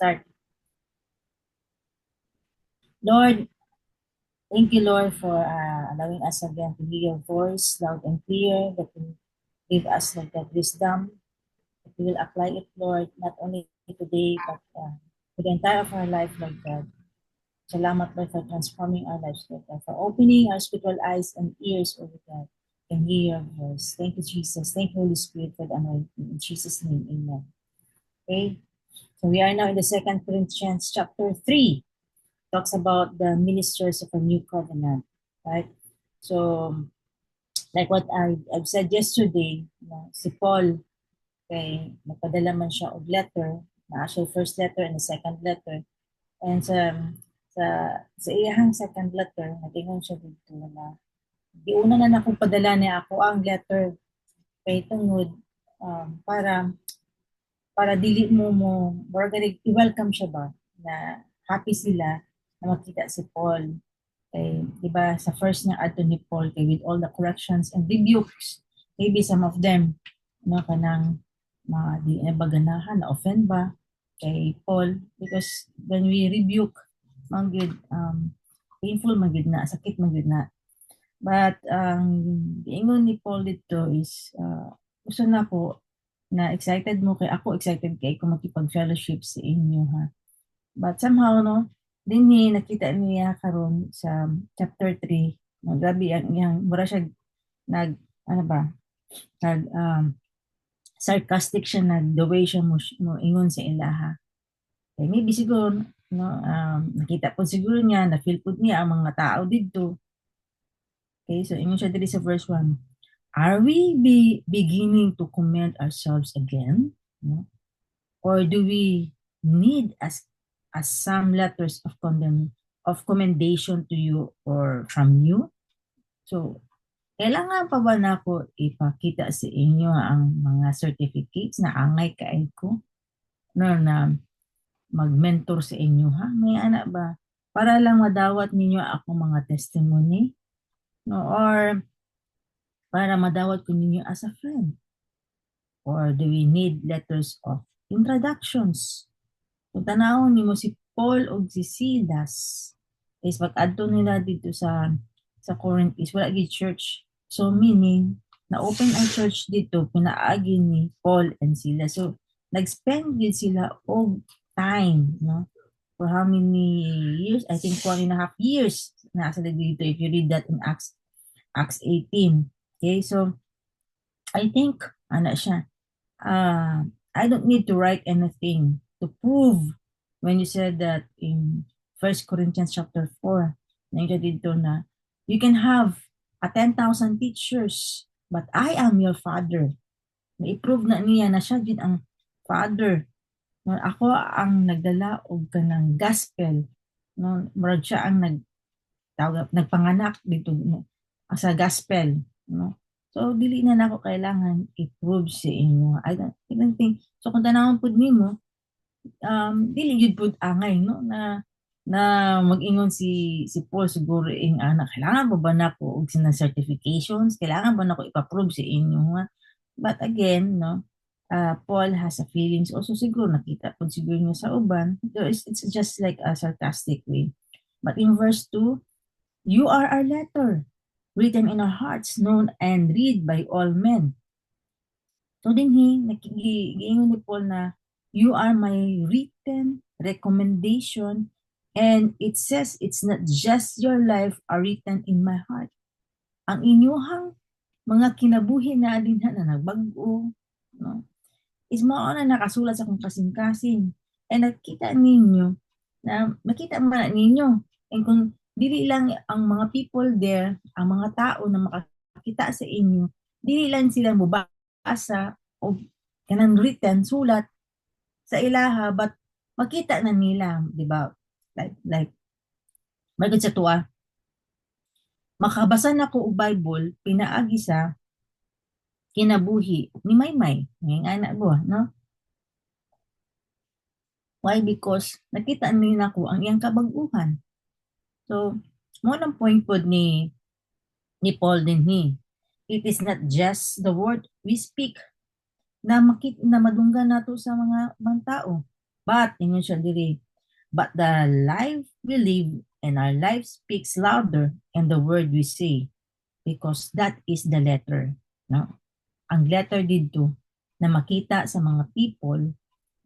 start. Lord, thank you, Lord, for allowing us again to hear your voice loud and clear, that you give us, Lord God, wisdom, that we will apply it, Lord, not only today, but for the entire of our life, Lord God. Salamat, Lord, for transforming our lives, Lord God, for opening our spiritual eyes and ears, Lord God, and hear your voice. Thank you, Jesus. Thank you, Holy Spirit, for the anointing. In Jesus' name, amen. Okay, so we are now in the Second Corinthians chapter 3. Talks about the ministers of a new covenant, right? So, like what I've said yesterday, si Paul, kay napadala man siya og letter, na siya first letter and the second letter. And sa sa iyang second letter, natingon siya dito na di una na akong padala niya ako ang letter kay tungod para dili mo i-welcome siya ba na happy sila na makita si Paul. Kay, di ba, sa first niya adto ni Paul, kay with all the corrections and rebukes, maybe some of them, kanang mga di na baganahan, na offend ba kay Paul, because when we rebuke, manggid, painful manggid na, sakit manggid na. But, ingon ni Paul dito is, gusto na po, na excited mo kay ako, excited kay kung makipag-fellowship sa inyo, ha. But somehow, no, din ni nakita niya karon sa chapter 3, no, grabe ang iyang, mura siya ano ba, nag, sarcastic siya the way siya mo ingon sa ilaha. Okay, maybe siguro, no, nakita po siguro niya, na-feel po niya ang mga tao dito. Okay, so ingon siya dito sa verse 1. Are we beginning to commend ourselves again? No? Or do we need as some letters of commendation to you or from you? So, kailangan pa ba na ako ipakita sa inyo ang mga certificates na angay kaay ko? No, na mag-mentor sa inyo, ha? May anak ba? Para lang madawat ninyo ako mga testimony? No, or para madawat ko ninyo as a friend? Or do we need letters of introductions? Kung tanawon nimo si Paul o si Silas, is pag-adto nila dito sa Corinth is wala gid church. So meaning, na-open ang church dito, pinaagi ni Paul and Silas. So, nag-spend gid sila og time, no? For how many years? I think 1.5 years na sila dito if you read that in Acts 18. Okay, so I think, ano siya, I don't need to write anything to prove when you said that in 1 Corinthians chapter 4, nangyay dito na you can have 10,000 teachers, but I am your father. Na-prove na niya na siya din ang father. No, ako ang nagdala og kanang gospel. No, murag siya ang nagpanganak dito, no, sa gospel. No? So, dili na nako kailangan i-prove sa inyo. I don't think, so kung tanawang po nimo, dili yun po angay, no, na mag-ingon si Paul siguro anak, kailangan ba nako og sinang certifications, kailangan ba nako ipa-prove sa inyo, ha? But again, no, Paul has a feelings also siguro, nakita po siguro niya sa uban. So it's just like a sarcastic way. But in verse 2, you are our letter, written in our hearts, known and read by all men. So dinhi, nakigiingon ni Paul na, you are my written recommendation, and it says it's not just your life are written in my heart. Ang inyuhang mga kinabuhi na din na nagbago, no, is mao na nakasulat sa akong kasing-kasing. And nakita ninyo, na makita man ninyo, and kung dili lang ang mga people there, ang mga tao na makakita sa inyo, dili lang sila mubasa o kanang written, sulat sa ilaha, but makita na nila, di ba? Like, magod sa tuwa, makabasa na ko og Bible, pinaagi sa kinabuhi ni Maymay, ngayong anak ko, no? Why? Because nakita nila ko ang iyang kabaguhan. So, mo ng point po ni Paul din ni. It is not just the word we speak na madunggan nato sa mga tao. But ingon siya diri, but the life we live and our life speaks louder and the word we say because that is the letter. No? Ang letter dito na makita sa mga people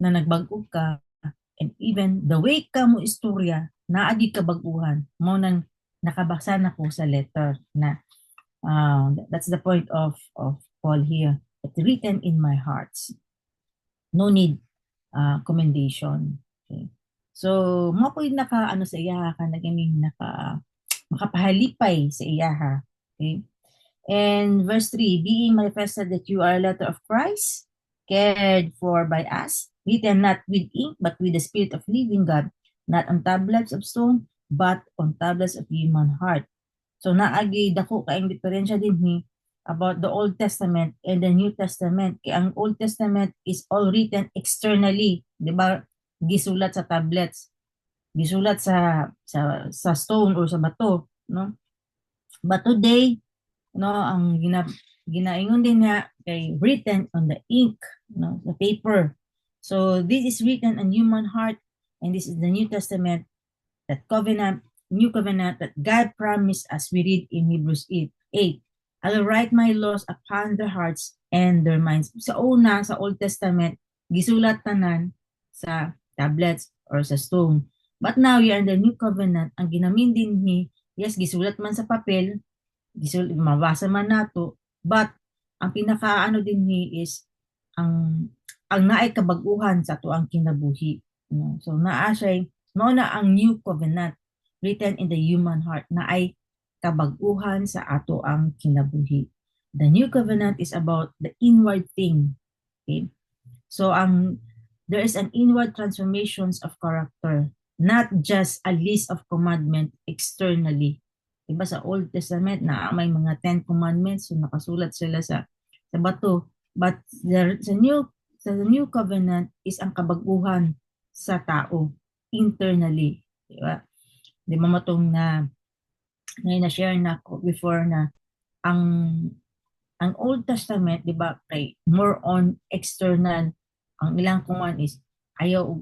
na nagbago ka and even the way ka mo istorya na adi kabaguhan mo nang nakabasa na ko sa letter na that's the point of Paul here. It's written in my heart. No need commendation. Okay. So, mo ko naka ano sa iya ka naganing makapahalipay sa iya ha. Okay. And verse 3, being manifested that you are a letter of Christ, cared for by us, written not with ink, but with the Spirit of living God, not on tablets of stone, but on tablets of human heart. So naagi dako kaayong diferensya din ni about the Old Testament and the New Testament. Kaya ang Old Testament is all written externally, 'di ba? Gisulat sa tablets, gisulat sa stone or sa bato, no? But today, no, ang ginaingon din niya kay written on the ink, no, the paper. So this is written on human heart, and this is the New Testament, that covenant, new covenant that God promised as we read in Hebrews 8. I will write my laws upon their hearts and their minds. Sa una, sa Old Testament, gisulat tanan sa tablets or sa stone. But now, we are in the new covenant. Ang ginamin din ni, yes, gisulat man sa papel, mabasa man nato, but ang pinakaano din ni is ang naay kabaguhan sa ato ang kinabuhi. No? So naa siya mao na ang new covenant written in the human heart na ay kabaguhan sa ato ang kinabuhi. The new covenant is about the inward thing. Okay? So there is an inward transformations of character, not just a list of commandment externally. Diba sa Old Testament na may mga 10 commandments, so nakasulat sila sa bato. But sa new covenant is ang kabaguhan sa tao internally. Diba? Di ba matong na share na ko before na ang Old Testament, di ba, kay more on external. Ang ilang command is ayaw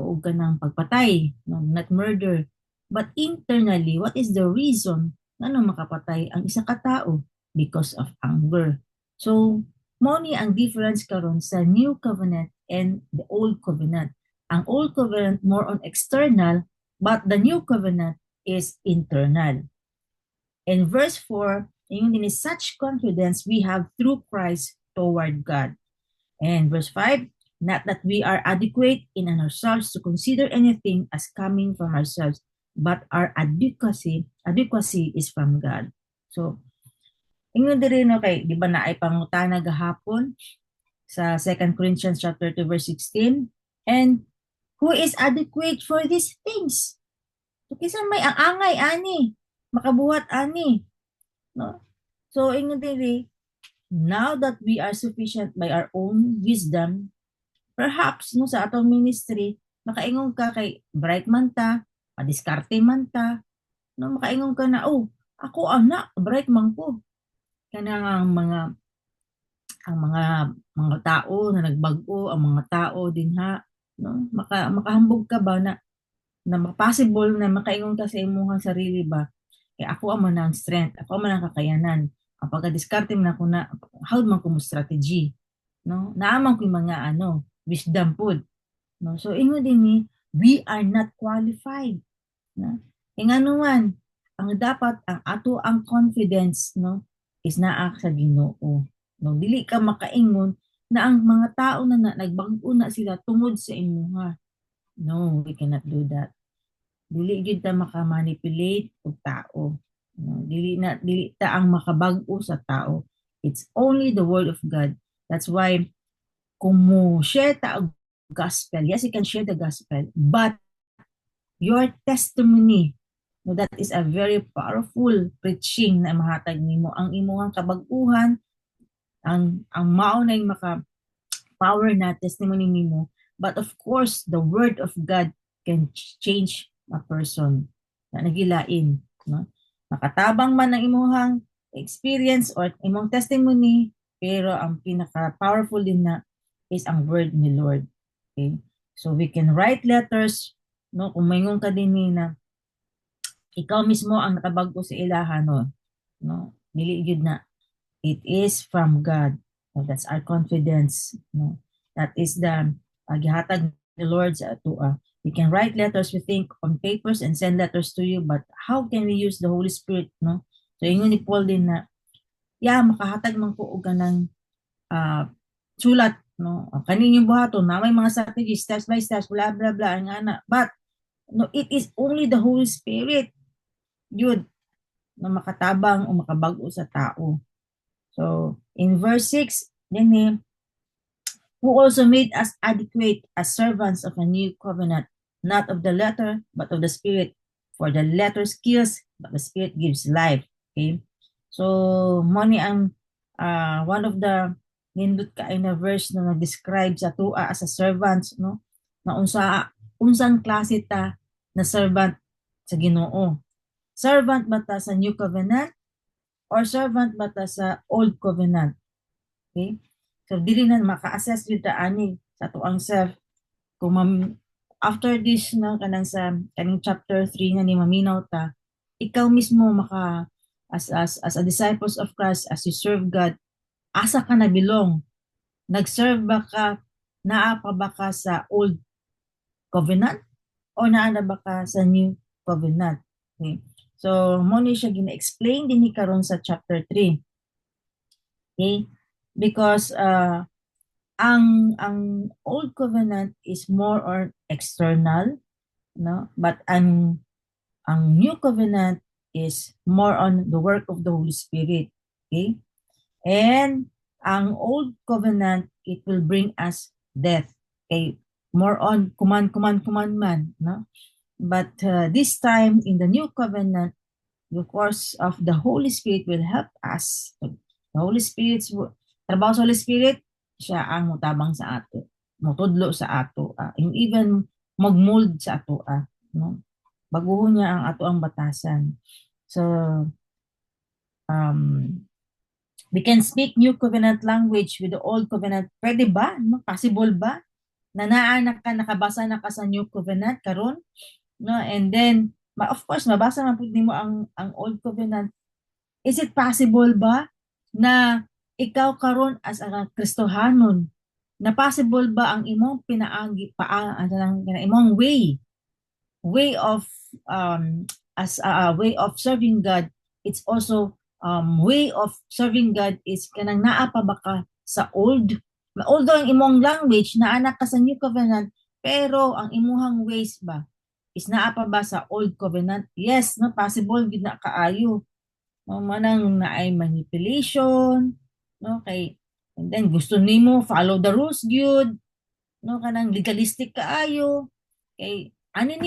og ka ng pagpatay, no, not murder. But internally, what is the reason na makapatay ang isa ka tao? Because of anger. So, mo ni ang difference karon sa New Covenant and the Old Covenant. Ang Old Covenant more on external, but the New Covenant is internal. In verse 4, yun din is such confidence we have through Christ toward God. And verse 5, not that we are adequate in ourselves to consider anything as coming from ourselves, but our adequacy is from God. So, ingon diri no kay di ba naay pangutana gahapon sa 2 Corinthians chapter 2 verse 16, and who is adequate for these things? So kinsa may ang angay ani, makabuhat ani, no? So ingon diri, now that we are sufficient by our own wisdom, perhaps no sa atong ministry makaingon ka kay bright man ta, madiskarte man ta, no, makaingon ka na, oh, ako ana bright man ko. Kanang ang mga tao na nagbago, ang mga tao din ha, no, makahambog ka ba na possible na makaingon ka sa imong sarili ba, ako man ang strength, ako man ang kakayanan, ang pagka-diskarte man ako na how man ko mo strategy, no, naaman ko yung mga wisdom pod, no. So ingon din ni, we are not qualified, no. Ingano man ang dapat ang ato ang confidence, no, is naa sa Ginoo, no. Dili ka makaingon na ang mga tao na nagbago na sila tungod sa imuha. No, we cannot do that. Dili gyud ta makamanipulate og tao. No, dili ta ang makabag-o sa tao. It's only the word of God. That's why kung mo share ta og gospel, yes, you can share the gospel, but your testimony, no, that is a very powerful preaching na mahatag nimo ang imong kabag-uhan, ang mao na yung maka power na testimony nimo. But of course, the word of God can change a person na nagilain, no? Makatabang man ang imong experience or imong testimony, pero ang pinaka powerful din na is ang word ni Lord. Okay? So we can write letters, no, kung mayroon ka din ni na ikaw mismo ang nakabag-o sa ilaha, no, dili gyud na it is from God. So that's our confidence, no. That is the gihatag the Lord sa atua. We can write letters, we think, on papers and send letters to you, but how can we use the Holy Spirit, no? So ingon ni Paul din na makahatag man ko og kanang sulat, no, kaninyong buhaton na may mga strategy, steps by steps, blah blah blah nga na, but no, it is only the Holy Spirit yun na makatabang o makabag-o sa tao. So in verse 6 then who also made us adequate as servants of a new covenant, not of the letter but of the Spirit, for the letter kills but the Spirit gives life. Okay, so money ang one of the nindot kaay na verse na nag-describe sa tua as a servants, no, na unsang klase ta na servant sa Ginoo. Servant ba ta sa new covenant or servant ba ta sa old covenant? Okay, so dili na maka-assess jud ta ani sa tuang self kung after this na kanang sa kaning chapter 3 nga ni maminaw ta, ikaw mismo maka as a disciples of Christ, as you serve God, asa ka na bilong? Nag-serve ba ka, naa pa ba ka sa old covenant o naa na ba ka sa new covenant? Okay. So mo ni siya gina-explain din ni karon sa chapter 3. Okay? Because ang old covenant is more or external, no? But ang new covenant is more on the work of the Holy Spirit. Okay? And ang old covenant, it will bring us death. Okay? More on command, no? But this time in the new covenant, the course of the Holy Spirit will help us. The Holy Spirit, trabaho sa Holy Spirit, siya ang mutabang sa ato, mutudlo sa ato, and even magmold sa ato, no? Baguhon niya ang ato ang batasan. So, we can speak new covenant language with the old covenant. Pwede ba? No? Possible ba? Na naanak ka, nakabasa na ka sa new covenant karon, no? And then, of course, mabasa man pud nimo ang old covenant. Is it possible ba na ikaw karon as a Kristohanon, na possible ba ang imong pinaagi imong way of as a way of serving God, it's also way of serving God is kanang naa pa ba ka sa old, although ang imong language na anak ka sa new covenant, pero ang imuhang ways ba is naa pa ba sa old covenant? Yes, no, possible gid na kaayo, no, manang naay manipulation, no, kay and then gusto nimo follow the rules gyud, no, kanang legalistic kaayo, kay ani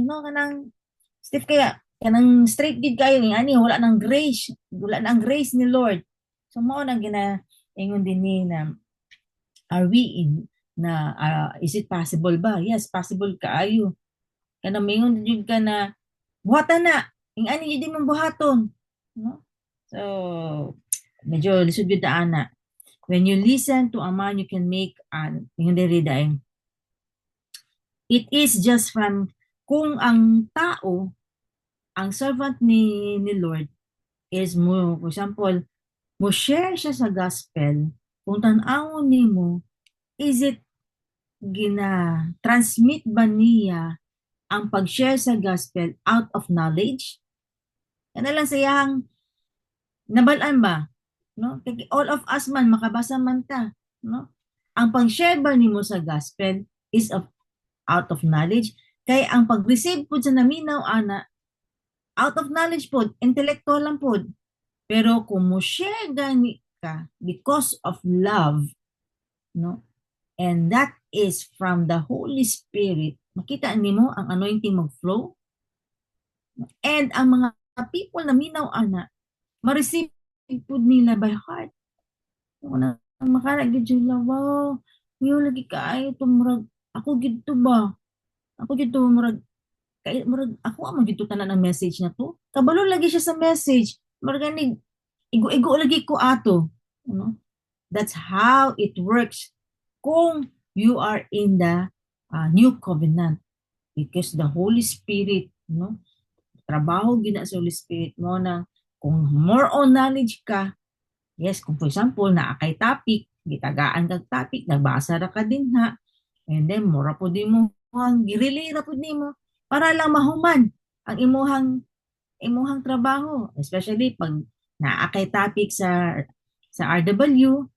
no, kanang stiff kaya kanang straight gid kayo ni ani, wala nang grace ni Lord. So mao nang ingon din ni na are we in na is it possible ba? Yes, possible kaayo. Kanang mingon jud ka na buhatan na, ing ani jud mong buhaton, no? So medyo lisod jud ta ana. When you listen to a man, you can make yung diridaing. It is just from kung ang tao, ang servant ni Lord is mo, for example, mo share siya sa gospel, kung tan-awon nimo, is it transmit ba niya ang pag-share sa gospel out of knowledge? Yan na lang sayang nabalaan ba? No? All of us man, makabasa man ta. No? Ang pag-share ba nimo sa gospel is out of knowledge? Kay ang pag-receive po sa naminaw, out of knowledge po, intellectual lang po. Pero kung mo share gani ka because of love, no? And that is from the Holy Spirit, makita nimo ang anointing mag-flow. And ang mga people na minaw ma-receive po nila by heart. Una, makaragid sila, wow, yung lagi kaayo tumurag, ako gito ba? Ako gito murag, kay murag ako amo gito tanan ang message na to. Kabalo lagi siya sa message. Murag ni igo lagi ko ato. You know? That's how it works kung you are in the new covenant because the Holy Spirit, no, trabaho gina sa Holy Spirit mo nang kung more on knowledge ka, yes, kung for example, na kay topic, gitagaan kag topic, nagbasa ra ka din ha, and then mura po din mo, ang girili ra po din mo, para lang mahuman ang imuhang trabaho, especially pag naa kay topic sa RW,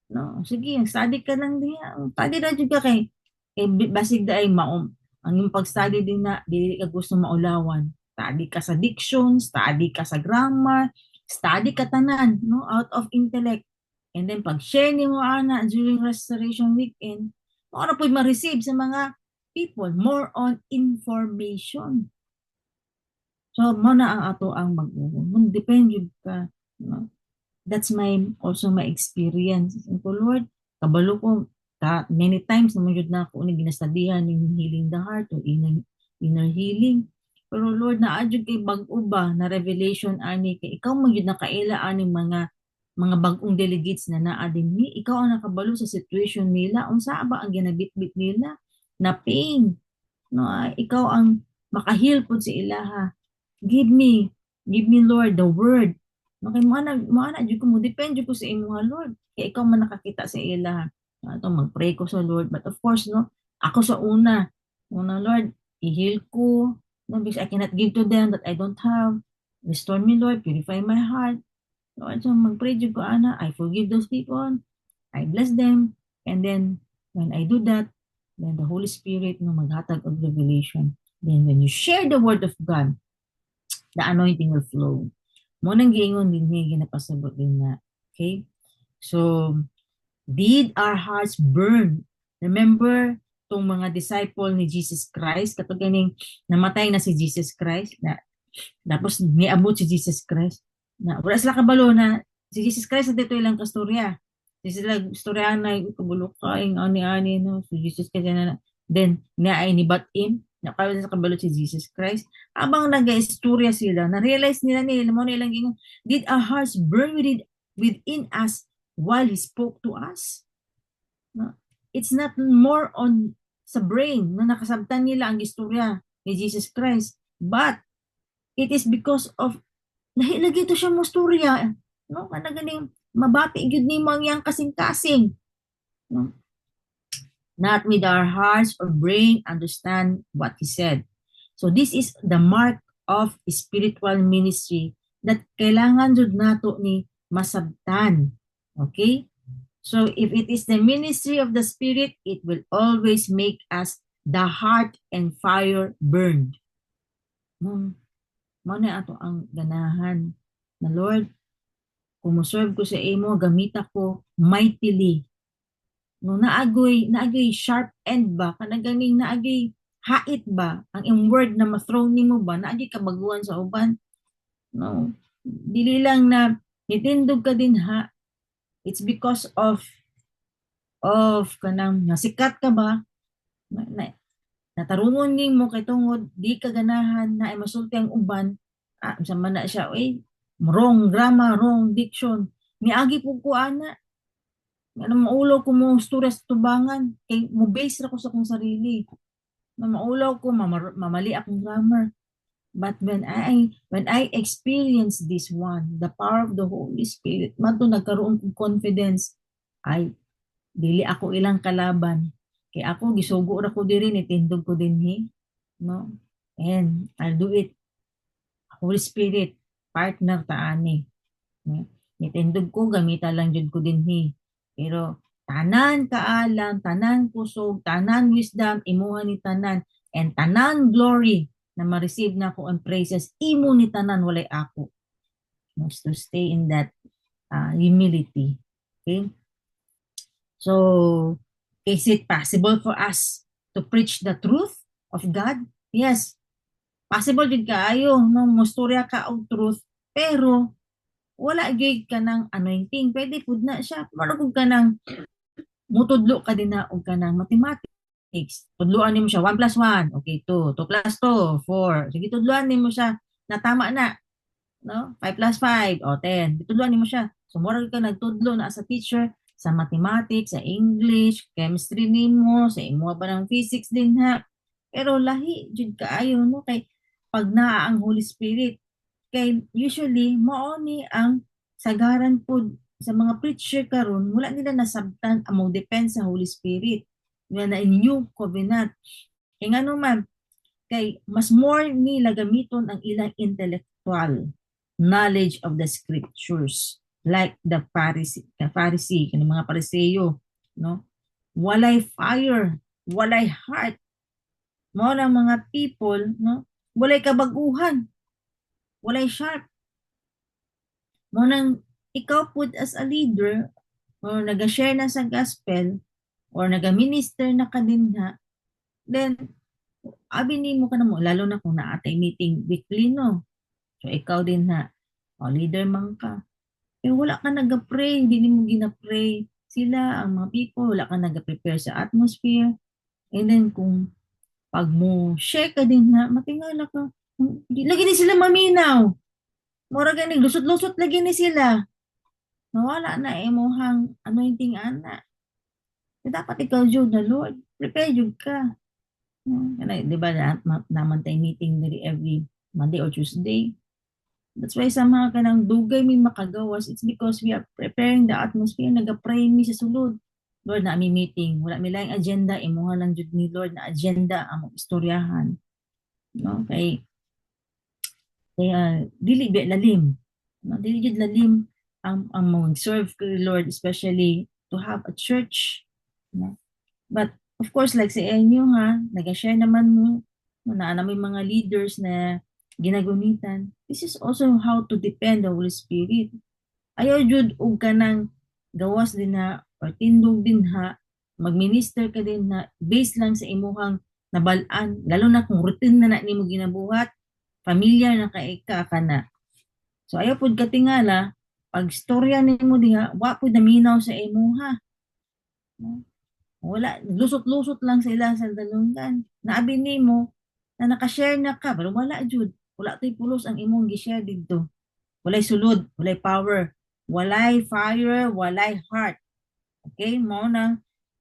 no, sige, study ka lang diya, study na jud ka kay, basig da ay maom, ang yung pag-study din na, dili ka gusto maulawan, study ka sa diction, study ka sa grammar, study ka tanan, no, out of intellect. And then pag share ni mo ana during restoration weekend, mo po ma-receive sa mga people more on information. So mo na ang ato ang mag-uon. Depende ka, no? That's also my experience. So Lord, kabalo ko many times naman yun na ako ni ginastudihan yung healing the heart o inner healing. Pero Lord, naadyo kay bag-o ba na revelation ani kay ikaw man yun nakaila ani mga bagong delegates na naa din ni ikaw ang nakabalo sa situation nila unsa ba ang ginabitbit nila na pain, no? Ikaw ang makahil pud sa ilaha. Give me Lord the word. Okay, mo ana jud ko mo depende ko sa imo ha Lord. Kaya ikaw man nakakita sa ila. Ato magpray ko sa Lord, but of course no, ako sa una Lord, i-heal ko, no, because I cannot give to them that I don't have. Restore me Lord, purify my heart. Lord, so magpray jud ko ana, I forgive those people. I bless them, and then when I do that, then the Holy Spirit no maghatag og revelation. Then when you share the word of God, the anointing will flow. Mo nang giingon din niya ginapasabot din na. Okay? So, did our hearts burn? Remember tong mga disciple ni Jesus Christ, katong ganing namatay na si Jesus Christ, na tapos niabot si Jesus Christ, na wala sila kabalo na si Jesus Christ dito ilang kastorya. Si sila storya na kabulo ka, ani-ani, no? So Jesus Christ na, then, niya ay nibatim, nakawala sa kabalo si Jesus Christ. Habang nag-istorya sila, na-realize nila mo nilang gingon, did our hearts burn within us while He spoke to us? No? It's not more on sa brain na nakasabtan nila ang istorya ni Jesus Christ, but it is because of nahilagi ito siya mo storya, no? Kana ganing mabati gyud nimo ang iyang kasing-kasing, no? Not with our hearts or brain understand what He said. So this is the mark of spiritual ministry that kailangan jud nato ni masabtan. Okay? So if it is the ministry of the Spirit, it will always make us the heart and fire burned. Mo na ato ang ganahan na Lord, kung mo-serve ko sa imo, gamita ko mightily. No, naagoy sharp end ba? Kanang ganing naagoy hait ba? Ang yung word na ma-throw nimo ba? Naagoy kabaguan sa uban? No. Dili lang na nitindog ka din ha. It's because of kanang nasikat ka ba? Natarungon nimo kay tungod di ka ganahan na ay masulti ang uban. Sa man na siya, wrong grammar, wrong diction. Niagi po ko ana. Ano maulaw ko mo storya sa tubangan. Kay mo base ra ko sa kong sarili. Na maulaw ko mamali akong grammar. But when I experience this one, the power of the Holy Spirit, mato nagkaroon kong confidence, ay dili ako ilang kalaban. Kay ako gisugo ra ko diri ni tindog ko dinhi, no? And I'll do it. Holy Spirit, partner ta ani. Nitindog ko gamita lang jud ko dinhi. Pero tanan kaalam, tanan kusog, tanan wisdom, imuha ni tanan, and tanan glory na ma-receive na ko ang praises, imo ni tanan walay ako. Must to stay in that humility. Okay? So, is it possible for us to preach the truth of God? Yes. Possible din kaayo nung mustorya ka og truth, pero wala gyud ka ng anointing. Pwede pud na siya. Marugod ka ng mutudlo ka din na og ka ng mathematics. Tudloan nimo siya 1 plus 1, okay, 2, 2 plus 2, 4. Sige, tudloan nimo siya na tama na. No? 5 plus 5, o 10. Tudloan nimo siya. So murag ka nagtudlo na as a teacher, sa mathematics, sa English, chemistry nimo, sa imo ba ng physics din ha. Pero lahi jud kaayo no kay pag naa ang Holy Spirit kay usually mao ni ang sagaran po sa mga preacher karon wala nila nasabtan among depend sa Holy Spirit nga na in new covenant kay ngano man kay mas more nila gamiton ang ilang intellectual knowledge of the scriptures like the Pharisee kani mga Pariseyo no walay fire walay heart mo ng mga people no walay kabaguhan walay sharp mo nang ikaw pud as a leader or naga-share na sa gospel or naga-minister na ka din ha then abi nimo ka na mo lalo na kung naatay meeting weekly no so ikaw din ha o leader man ka eh wala ka naga-pray hindi nimo gina-pray sila ang mga people wala ka naga-prepare sa atmosphere and then kung pag mo share ka din na matingala ka lagi ni sila maminaw mura gani lusot-lusot lagi ni sila nawala na imuhang anointing ana dapat ikaw jud na Lord prepare jud ka. Kana, di ba, naman tayo meeting diri every Monday or Tuesday. That's why sa mga kanang dugay mi makagawas, it's because we are preparing the atmosphere, nag-pray mi sa sulod. Lord, na mi meeting, wala mi lang agenda, imuha lang jud ni Lord na agenda among istoryahan. No? Kaya dili bi lalim. No? Dili jud lalim ang mong serve kay Lord, especially to have a church. No? But of course, like sa inyo ha, nag-share naman mo, na may mga leaders na ginagunitan. This is also how to depend the Holy Spirit. Ayaw jud og kanang gawas din ha, or tindog din ha, magminister ka din na based lang sa imuhang nabalaan, lalo na kung routine na nimo ginabuhat, familiar na kay ka na. So ayaw pud katingala, pag storya nimo diha, wa pud naminaw sa imuha. No? Wala, lusot-lusot lang sila sa dalungan. Naabi nimo na nakashare na ka, pero wala jud. Wala to'y pulos ang imong gi-share dito. Walay sulod, walay power, walay fire, walay heart. Okay? Mo na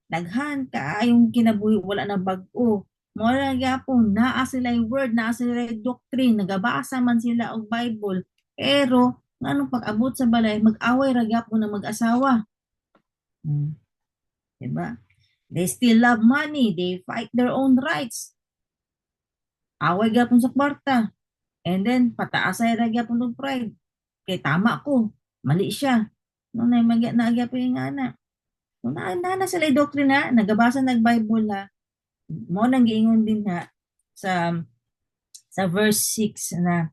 daghan ka yung kinabuhi, wala na bag-o. Mo na gyapon, naa sila yung word, naa sila yung doctrine, nagabasa man sila og Bible. Pero, anong pag-abot sa balay, mag-away ra gyapon na mag-asawa. Diba? They still love money. They fight their own rights. Away gapon sa kwarta. And then, pataasay ra gapon ng pride. Kay tama ko. Mali siya. No, na nagyapon yung anak. No, na sila yung doktrina. Nagabasa nag-Bible ha. Mo nang giingon din ha sa verse 6 na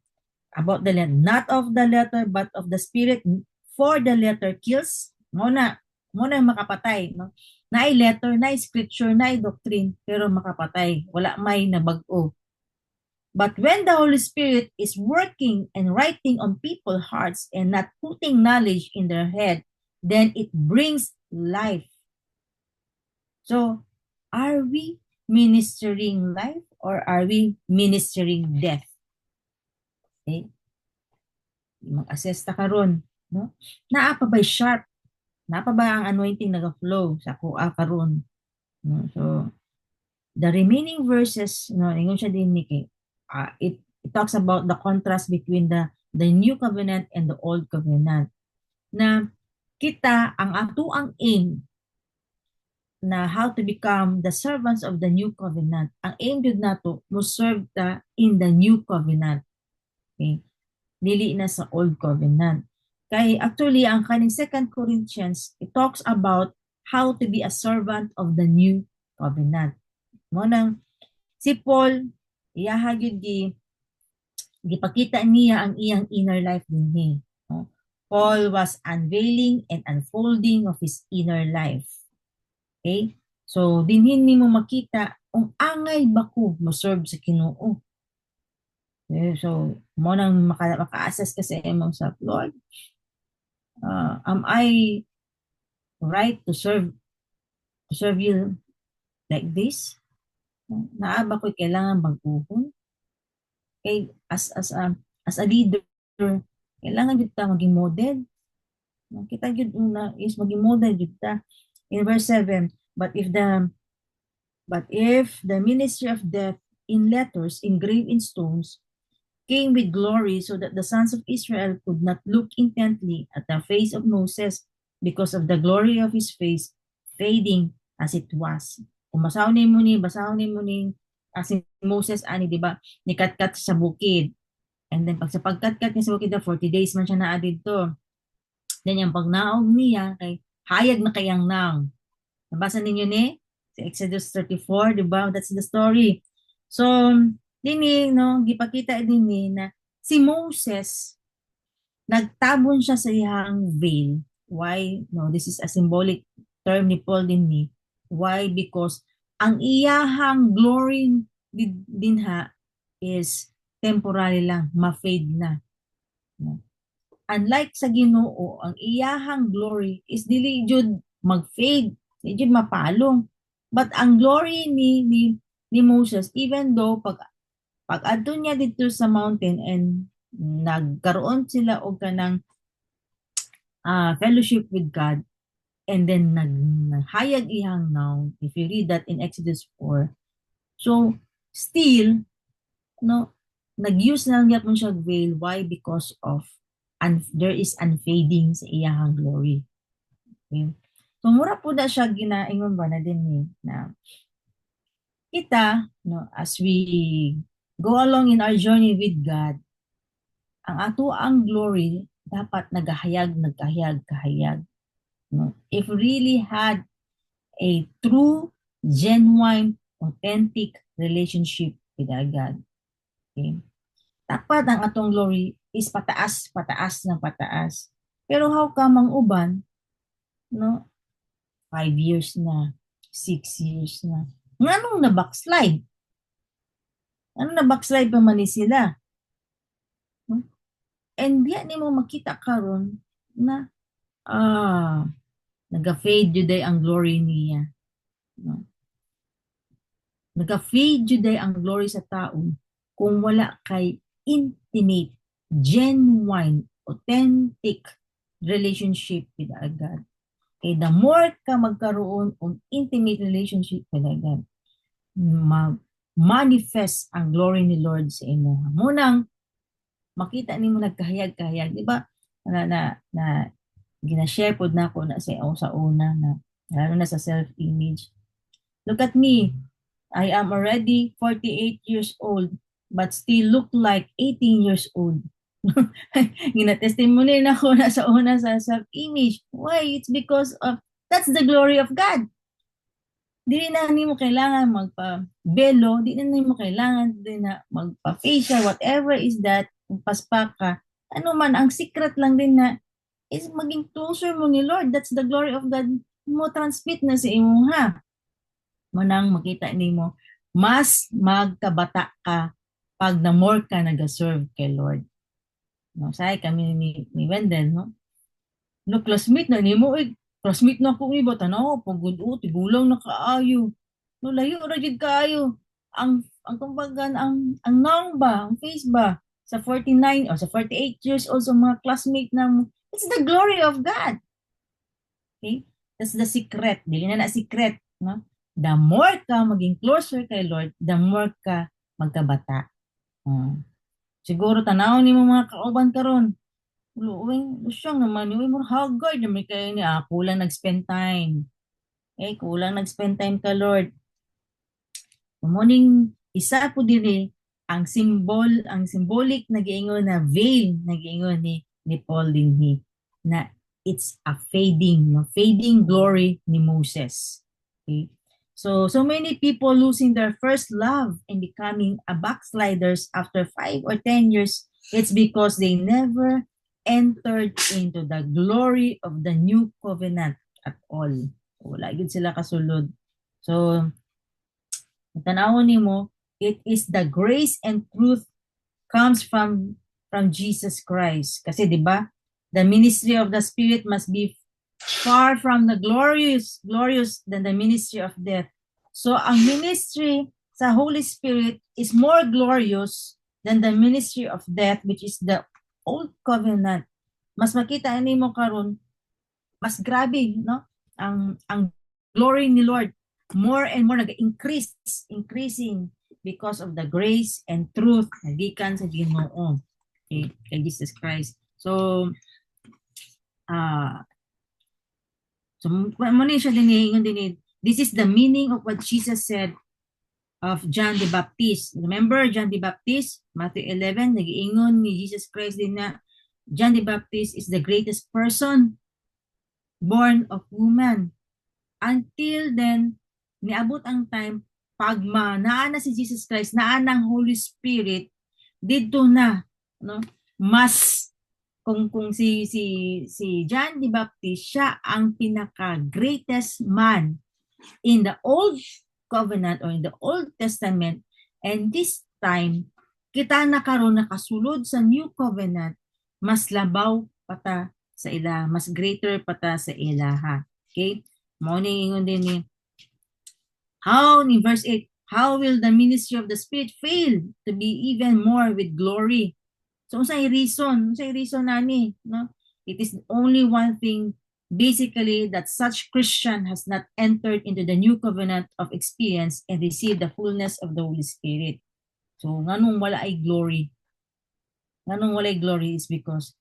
about the letter. Not of the letter, but of the spirit. For the letter kills. Mo na makapatay. No? Na letter, na scripture, na doctrine, pero makapatay. Wala may nabag-o. But when the Holy Spirit is working and writing on people's hearts and not putting knowledge in their head, then it brings life. So, are we ministering life or are we ministering death? Okay? Mag-assess ta karon, no? Naa pa ba sharp? Naa pa ba ang anointing naga-flow sa kuha karon? No? So, the remaining verses, no, ingon siya din ni it talks about the contrast between the new covenant and the old covenant. Na kita ang atuang aim na how to become the servants of the new covenant. Ang aim jud nato mo serve in the new covenant. Okay? Dili na sa old covenant. Kay actually ang kaning 2 Corinthians, it talks about how to be a servant of the new covenant. Mo nang si Paul iyaha gyud gipakita niya ang iyang inner life dinhi. No? Paul was unveiling and unfolding of his inner life. Okay? So dinhin nimo makita kung angay ba ko mo serve sa Ginoo. Okay? So mo nang maka-assess ka sa imong self, Lord, am I right to serve you like this? Naa ba ko kailangan baguhon? Okay, as a leader, kailangan jud ta maging model. Kita gyud una is maging-model gyud ta. In verse 7, but if the ministry of death in letters engraved in stones came with glory, so that the sons of Israel could not look intently at the face of Moses because of the glory of his face fading as it was. Kung basahon mo ni si Moses ani, di ba? Nikat-kat sa bukid. And then pag sa pagkat-kat niya sa bukid, 40 days man siya naa dito. Then yung pagnaog niya kay hayag na kayang nang. Nabasa ninyo ni sa Exodus 34, di ba? That's the story. So, dini, no, gipakita dini na si Moses, nagtabon siya sa iyang veil. Why? No, this is a symbolic term ni Paul dinhi. Why? Because ang iyahang glory dinha is temporary lang, ma-fade na. No? Unlike sa Ginoo, ang iyahang glory is dili jud mag-fade, dili jud mapalong. But ang glory ni Moses, even though pag adto niya dito sa mountain and nagkaroon sila og kanang fellowship with God, and then naghayag iyang now, if you read that in Exodus 4, so still, no, nag-use na lang mo siya veil. Why? Because of there is unfading sa iyahang glory. Okay? So mura po na siya ginaingon ba na din ni na kita, no, as we go along in our journey with God, ang ato ang glory dapat nagahayag, kahayag. No? If really had a true, genuine, authentic relationship with our God. Okay? Dapat ang atong glory is pataas ng pataas. Pero how come ang uban, no, 5 years na, 6 years na, nganong na-backslide? Ano na-backslide pa man ni sila? No? And diyan ni mo makita karon na naga-fade juday ang glory niya. No? Naga-fade juday ang glory sa tao kung wala kay intimate, genuine, authentic relationship with God. Okay, the more ka magkaroon ng intimate relationship with God, manifest ang glory ni Lord sa imo. Munang makita nimo nagkahayag-kahayag, di ba? Na gina-share pod nako na sa una na lalo na sa self-image. Look at me. I am already 48 years old but still look like 18 years old. Gina-testimony na ako na sa una sa self-image. Why? It's because of, that's the glory of God. Di na mo kailangan magpa-belo, di na mo kailangan din na magpa-facial, whatever is that, paspak ka. Ano man, ang secret lang din na is maging closer mo ni Lord. That's the glory of God mo transmit na sa imo ha. Manang makita nimo mas magkabata ka pag na more ka nag-serve kay Lord. No, say kami ni Wendell, no? No, classmate na nimo, classmate na ko iba tanaw, pagud tigulang na kaayo. No, layo ra jud kaayo. Ang kumbagan ang nang ba, ang face ba sa 49 o sa 48 years old sa mga classmate na mo. It's the glory of God. Okay? That's the secret. Dili na secret, no? The more ka maging closer kay Lord, the more ka magkabata. Siguro tanaw ni mo mga kauban karon. Uy, siyang naman, uy, more haggard naman kayo niya. Kulang nag-spend time. Kulang nag-spend time ka, Lord. Morning, isa po din ang symbolic nagiingon na veil nagiingon ni Paul din na it's a fading glory ni Moses. Okay? So many people losing their first love and becoming a backsliders after 5 or 10 years. It's because they never entered into the glory of the new covenant at all. Wala yun sila kasulod. So, tanawon nimo, it is the grace and truth comes from Jesus Christ. Kasi 'di ba? The ministry of the Spirit must be far from the glorious than the ministry of death. So ang ministry sa Holy Spirit is more glorious than the ministry of death, which is the old covenant. Mas makita nimo karon mas grabe, no? Ang glory ni Lord more and more increasing because of the grace and truth na gikan sa Ginoo, okay, kay Jesus Christ. So so mo ni siya din this is the meaning of what Jesus said of John the Baptist. Remember John the Baptist, Matthew 11, nagiingon ni Jesus Christ din na John the Baptist is the greatest person born of woman. Until then, niabot ang time pag naa na si Jesus Christ, naa ng Holy Spirit, dito na, no? Mas kung si John the Baptist, siya ang pinaka greatest man in the Old Covenant or in the Old Testament, and this time kita na karon nakasulod sa New Covenant, mas labaw pata sa ila, mas greater pata sa ila, ha. Okay? Mo ni ingon din ni how in verse 8, how will the ministry of the Spirit fail to be even more with glory? So unsay reason nani, no? It is only one thing, basically, that such Christian has not entered into the new covenant of experience and received the fullness of the Holy Spirit. So nganong wala ay glory? Nganong wala ay glory is because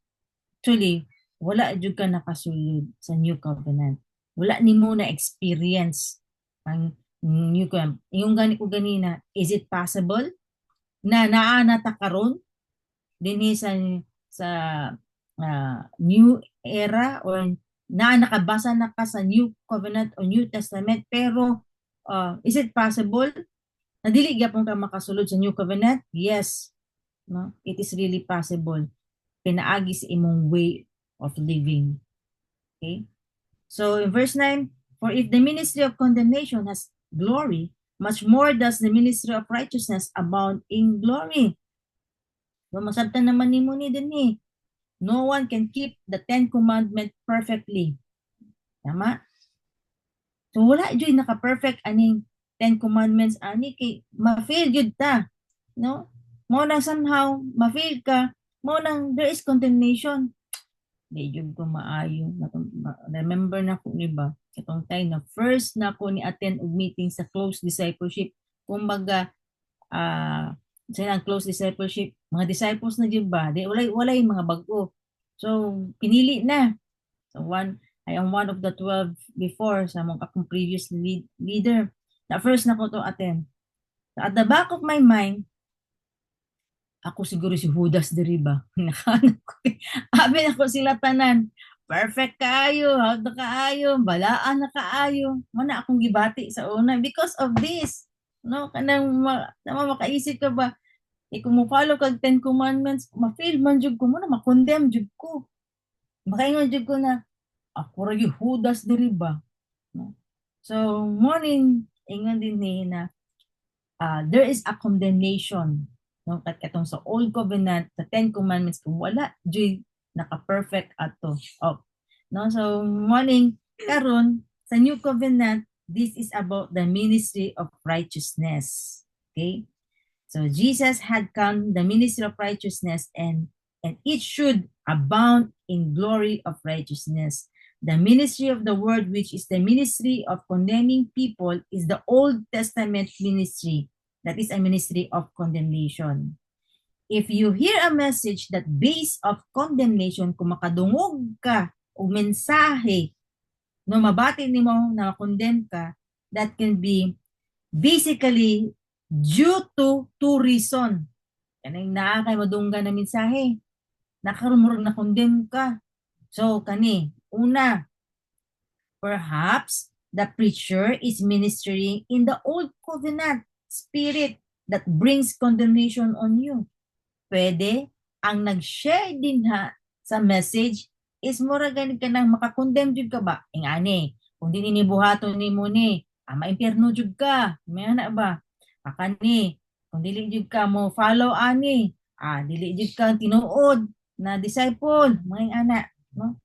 actually wala jud ka nakasulod sa new covenant. Wala nimo na experience ang new covenant. Yung gani ko ganina, is it possible na naa na ta karon dinhi sa new era or nakabasa na ka sa New Covenant o New Testament, pero is it possible na dili gyapon ka makasulod sa New Covenant? Yes, no, it is really possible. Pinaagi sa imong way of living. Okay, so in verse 9, for if the ministry of condemnation has glory, much more does the ministry of righteousness abound in glory. So masabtan naman nimo ni dinhi, no one can keep the 10 commandments perfectly. Tama? So wala jud naka-perfect aning 10 commandments ani kay ma-fail jud ta. No? Mo na somehow ma-fail ka, mo nang there is condemnation. Di jud ko maayo. Remember na ko ni ba? Itong time na first na ko ni attend og meeting sa close discipleship. Kumbaga sa ang close discipleship, mga disciples na jud ba? Di walay mga bag-o. So pinili na. So I am one of the 12 before sa mga akong previous leader. Na first na ko to attend. So at the back of my mind, ako siguro si Judas diri ba? Nakahanap ko. Abi ako sila tanan. Perfect kaayo, how na kaayo, balaan na kaayo. Mana akong gibati sa una because of this. No, kanang makaisip ka ba? Kung mo follow kag 10 commandments, ma-fail man jud ko mo na ma-condemn jud ko. Makaingon jud ko na ako ra gyud Judas diri ba? No? So morning ingon din ni na there is a condemnation, no, katong sa Old Covenant, sa 10 commandments, kung wala jud naka-perfect ato. No, so morning karon sa New Covenant, this is about the ministry of righteousness. Okay? So Jesus had come, the ministry of righteousness, and it should abound in glory of righteousness. The ministry of the word, which is the ministry of condemning people, is the Old Testament ministry. That is a ministry of condemnation. If you hear a message that base of condemnation, kung makadungog ka o mensahe no mabati nimo na condemn ka, that can be basically due to two reason. Kanang naa kay madungga na mensahe, nakarumurog na condemn ka. So kani, una, perhaps the preacher is ministering in the Old Covenant spirit that brings condemnation on you. Pwede ang nag-share din ha sa message is mura ganit ka nang makakondemn jud ka ba? Ingani, kung di nibuhaton nimo ni, maimpyerno jud ka. May ana ba? Akani, kung dili jud ka mo follow ani, dili jud ka tinuod na disciple, mga ana, no?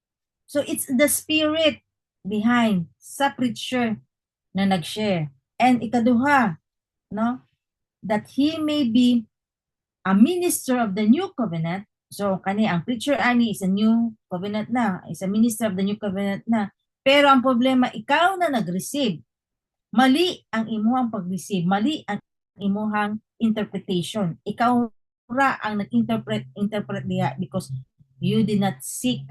So it's the spirit behind sa preacher na nag-share. And ikaduha, no, that he may be a minister of the new covenant, So kani ang preacher ani is a new covenant na, is a minister of the new covenant na. Pero ang problema, ikaw na nag-receive. Mali ang imuhang pag-receive, mali ang imuhang interpretation. Ikaw ra ang nag-interpret niya because you did not seek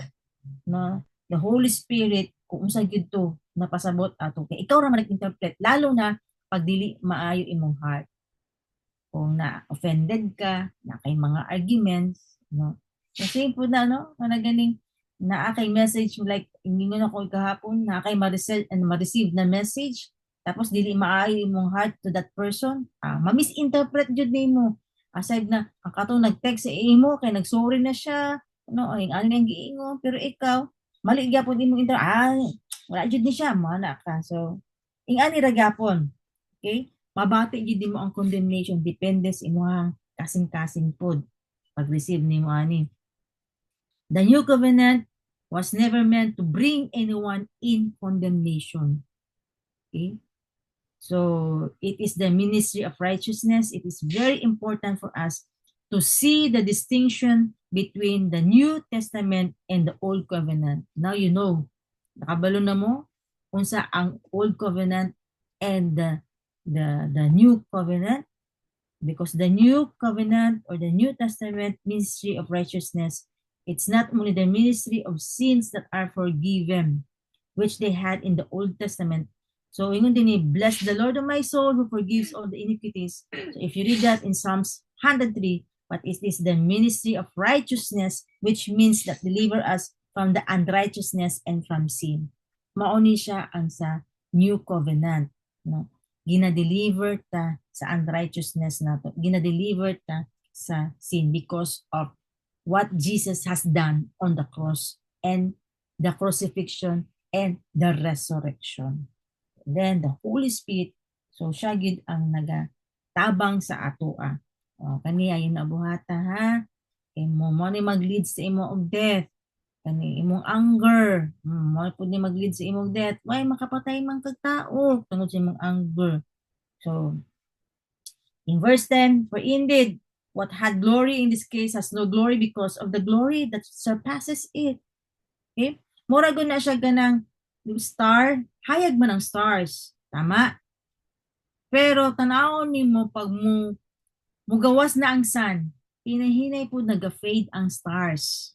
no the Holy Spirit kung unsa gyud to napasabot ato kay ikaw ra man nag-interpret lalo na pag dili maayo imong heart. Kung na-offended ka, na kay mga arguments, no? Kasi po na, no? Na ganing, na kay message, like, hindi mo na ko kahapon, na kay ma-receive na message, tapos dili maayo imong heart to that person, ma-misinterpret jud nimo. Aside na, ang katong nag-text sa imo, kay nag-sorry na siya, no? Ay, ano yung giingon, pero ikaw, mali gyapon imong wala jud ni siya, mana ka. So, ingani ra gyapon. Okay? Mabati gid mo ang condemnation depende sa imong kasing-kasing pod pag-receive nimo ani. The new covenant was never meant to bring anyone in condemnation. Okay? So it is the ministry of righteousness. It is very important for us to see the distinction between the New Testament and the Old Covenant. Now you know, nakabalo na mo unsa ang Old Covenant and the New Covenant, because the New Covenant or the New Testament ministry of righteousness, it's not only the ministry of sins that are forgiven, which they had in the Old Testament. So, ingon din bless the Lord of my soul who forgives all the iniquities. So, if you read that in Psalms 103, but it is the ministry of righteousness, which means that deliver us from the unrighteousness and from sin. Mauni siya ang sa New Covenant. No? Ginadeliver ta sa unrighteousness nato. Ginadeliver ta sa sin because of what Jesus has done on the cross and the crucifixion and the resurrection. Then the Holy Spirit, so siya gid ang nagatabang sa atoa. Kaniya yung nabuhata ha. Mo ni mag-lead sa imo og death. Kani imong anger, mo pud ni mag-lead sa imong death. Why makapatay man kag tao tungod sa imong anger. So in verse 10, for indeed what had glory in this case has no glory because of the glory that surpasses it. Okay? Mura gud na siya ganang star, hayag man ang stars. Tama? Pero tanawon nimo pag mugawas na ang sun, hinahinay po nag-fade ang stars.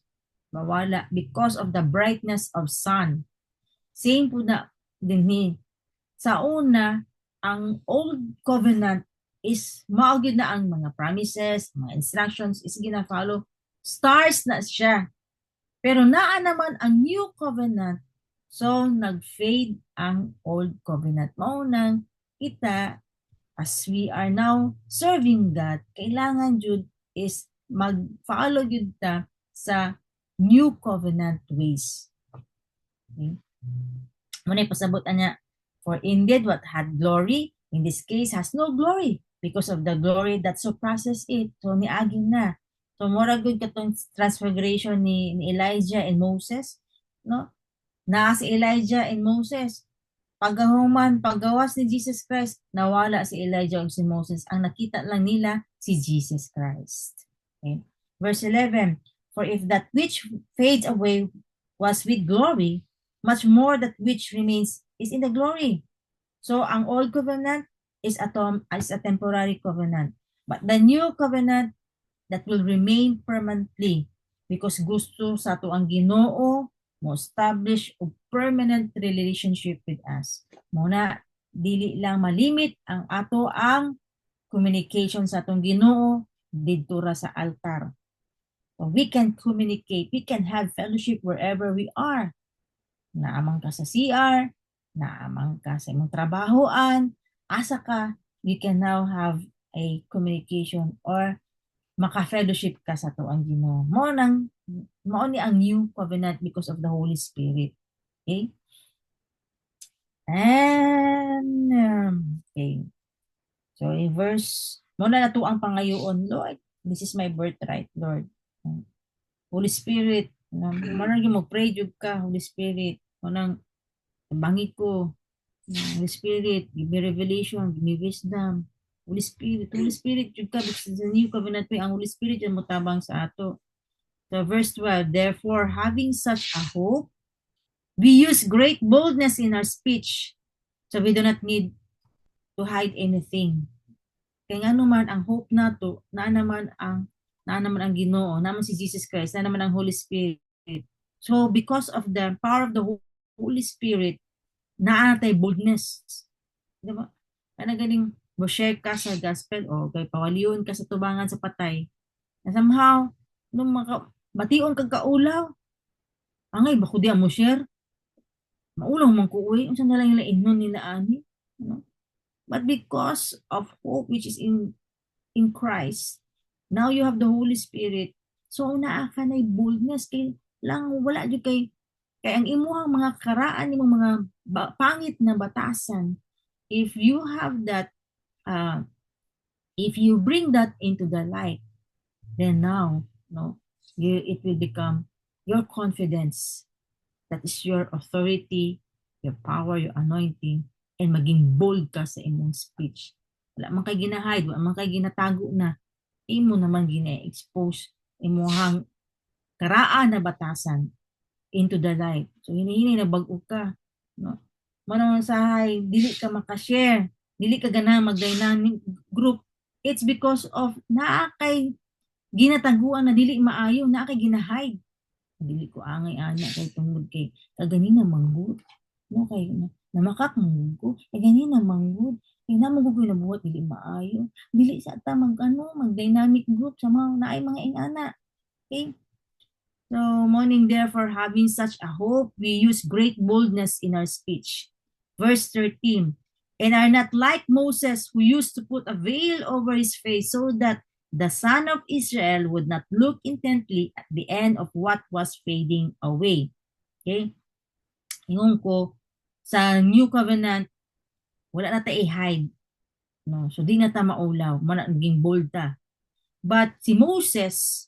Mawala because of the brightness of sun. Same po na din sa una, ang Old Covenant is maugid na ang mga promises, mga instructions is gina-follow. Stars na siya. Pero naa naman ang New Covenant. So, nag-fade ang Old Covenant. Maunang kita, as we are now serving God, kailangan jud is mag-follow jud ta sa New Covenant ways. Okay? Muna pasabot niya, for indeed what had glory, in this case has no glory because of the glory that surpasses it. So, niagin na. So, mura good katong transfiguration ni Elijah and Moses, no? Na si Elijah and Moses. Paggawas ni Jesus Christ, nawala si Elijah o si Moses. Ang nakita lang nila si Jesus Christ. Okay? Verse 11, for if that which fades away was with glory, much more that which remains is in the glory. So, ang Old Covenant is a temporary covenant. But the New Covenant that will remain permanently because gusto sa ato ang Ginoo mo establish a permanent relationship with us. Muna, dili lang malimit ang ato ang communication sa atong Ginoo didto ra sa altar. So we can communicate, we can have fellowship wherever we are. Naamang ka sa CR, naamang ka sa imong trabahoan, asa ka, you can now have a communication or maka-fellowship ka sa tuang Ginoo. Mao ni ang New Covenant because of the Holy Spirit. Okay? And okay. So in verse muna na to ang pangayoon, Lord, this is my birthright, Lord. Holy Spirit, manang mo pray jud ka, Holy Spirit. Manang bangi ko. Holy Spirit, give me revelation, give me wisdom. Holy Spirit jud ka because the New Covenant ang Holy Spirit yung mutabang sa ato. So verse 12, therefore, having such a hope, we use great boldness in our speech. So we do not need to hide anything. Kaya nga naman ang hope nato, na naman ang Ginoo, naman si Jesus Christ, na naman ang Holy Spirit. So because of the power of the Holy Spirit, naa tay boldness. Di ba? Ano galing mo share ka sa gospel o kay pawaliyon ka sa tubangan sa patay. Na somehow, nung bation kag kaulaw, angay bako di mo share. Maulaw man ko uy, unsa na lang nila ingon nila ani. No? But because of hope which is in Christ, now you have the Holy Spirit. So naa ka na boldness kay lang wala jud kay ang imuhang mga karaan imong mga pangit na batasan. If you have that if you bring that into the light, then now no it will become your confidence. That is your authority, your power, your anointing, and maging bold ka sa imong speech. Wala man kay ginahide, wala man kay ginatago na. Imo naman gina-expose imuhang karaan na batasan into the light. So hinihinay na bag-o ka, no? Manang sahay, dili ka maka-share, dili ka gana mag-dynamic group. It's because of naa kay ginataguan na dili maayo, naa kay ginahide. Dili ko angay ana kay tungod kay kaganina manggod, no kay na makakmanggod ko kay ganina manggod kay namugod ko nabuhat dili maayo, dili sa ta mag dynamic group sa mga naay mga ingana. Okay. So, morning therefore, having such a hope, we use great boldness in our speech. Verse 13, and are not like Moses, who used to put a veil over his face so that the son of Israel would not look intently at the end of what was fading away. Okay? Ingon ko, sa New Covenant, wala na tayo i-hide. No? So, di na ta maulaw. Naging bold ta. But si Moses,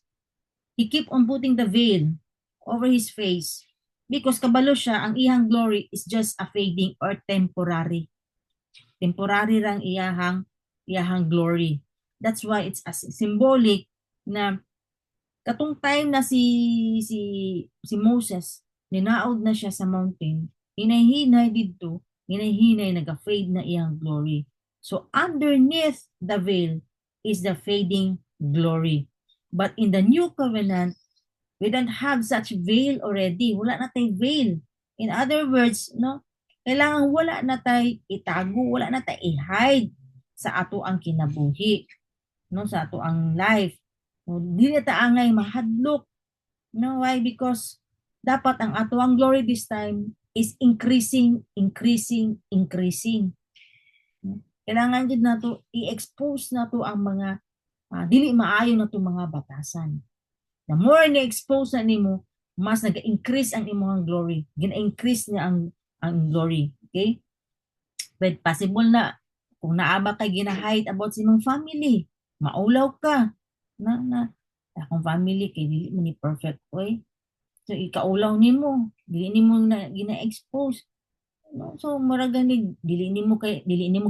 he keep on putting the veil over his face because kabalo siya, ang iyang glory is just a fading or temporary. Temporary lang iyahang glory. That's why it's as symbolic na katong time na si Moses ninaod na siya sa mountain, hinay-hinay didto, hinay-hinay naga-fade na iyang glory. So underneath the veil is the fading glory. But in the new covenant, we don't have such veil already. Wala na tay veil. In other words, no, kailangan wala na tay itago, wala na tay i-hide sa ato ang kinabuhi, no, sa ato ang life. No, dili ta angay mahadlok. No, why? Because dapat ang ato ang glory this time is increasing. Kailangan jud nato i-expose nato ang mga dili maayo na itong mga batasan. The more na-expose na nimo, mas nag-increase ang imong glory. Gina-increase niya ang glory. Okay? But possible na, kung naaba kay gina-hide about sa imong family, maulaw ka. Akong family, kay dili mo ni perfect. Okay? So, ikaulaw nimo. Dili nimo na gina-expose. No? So, maragani, dili nimo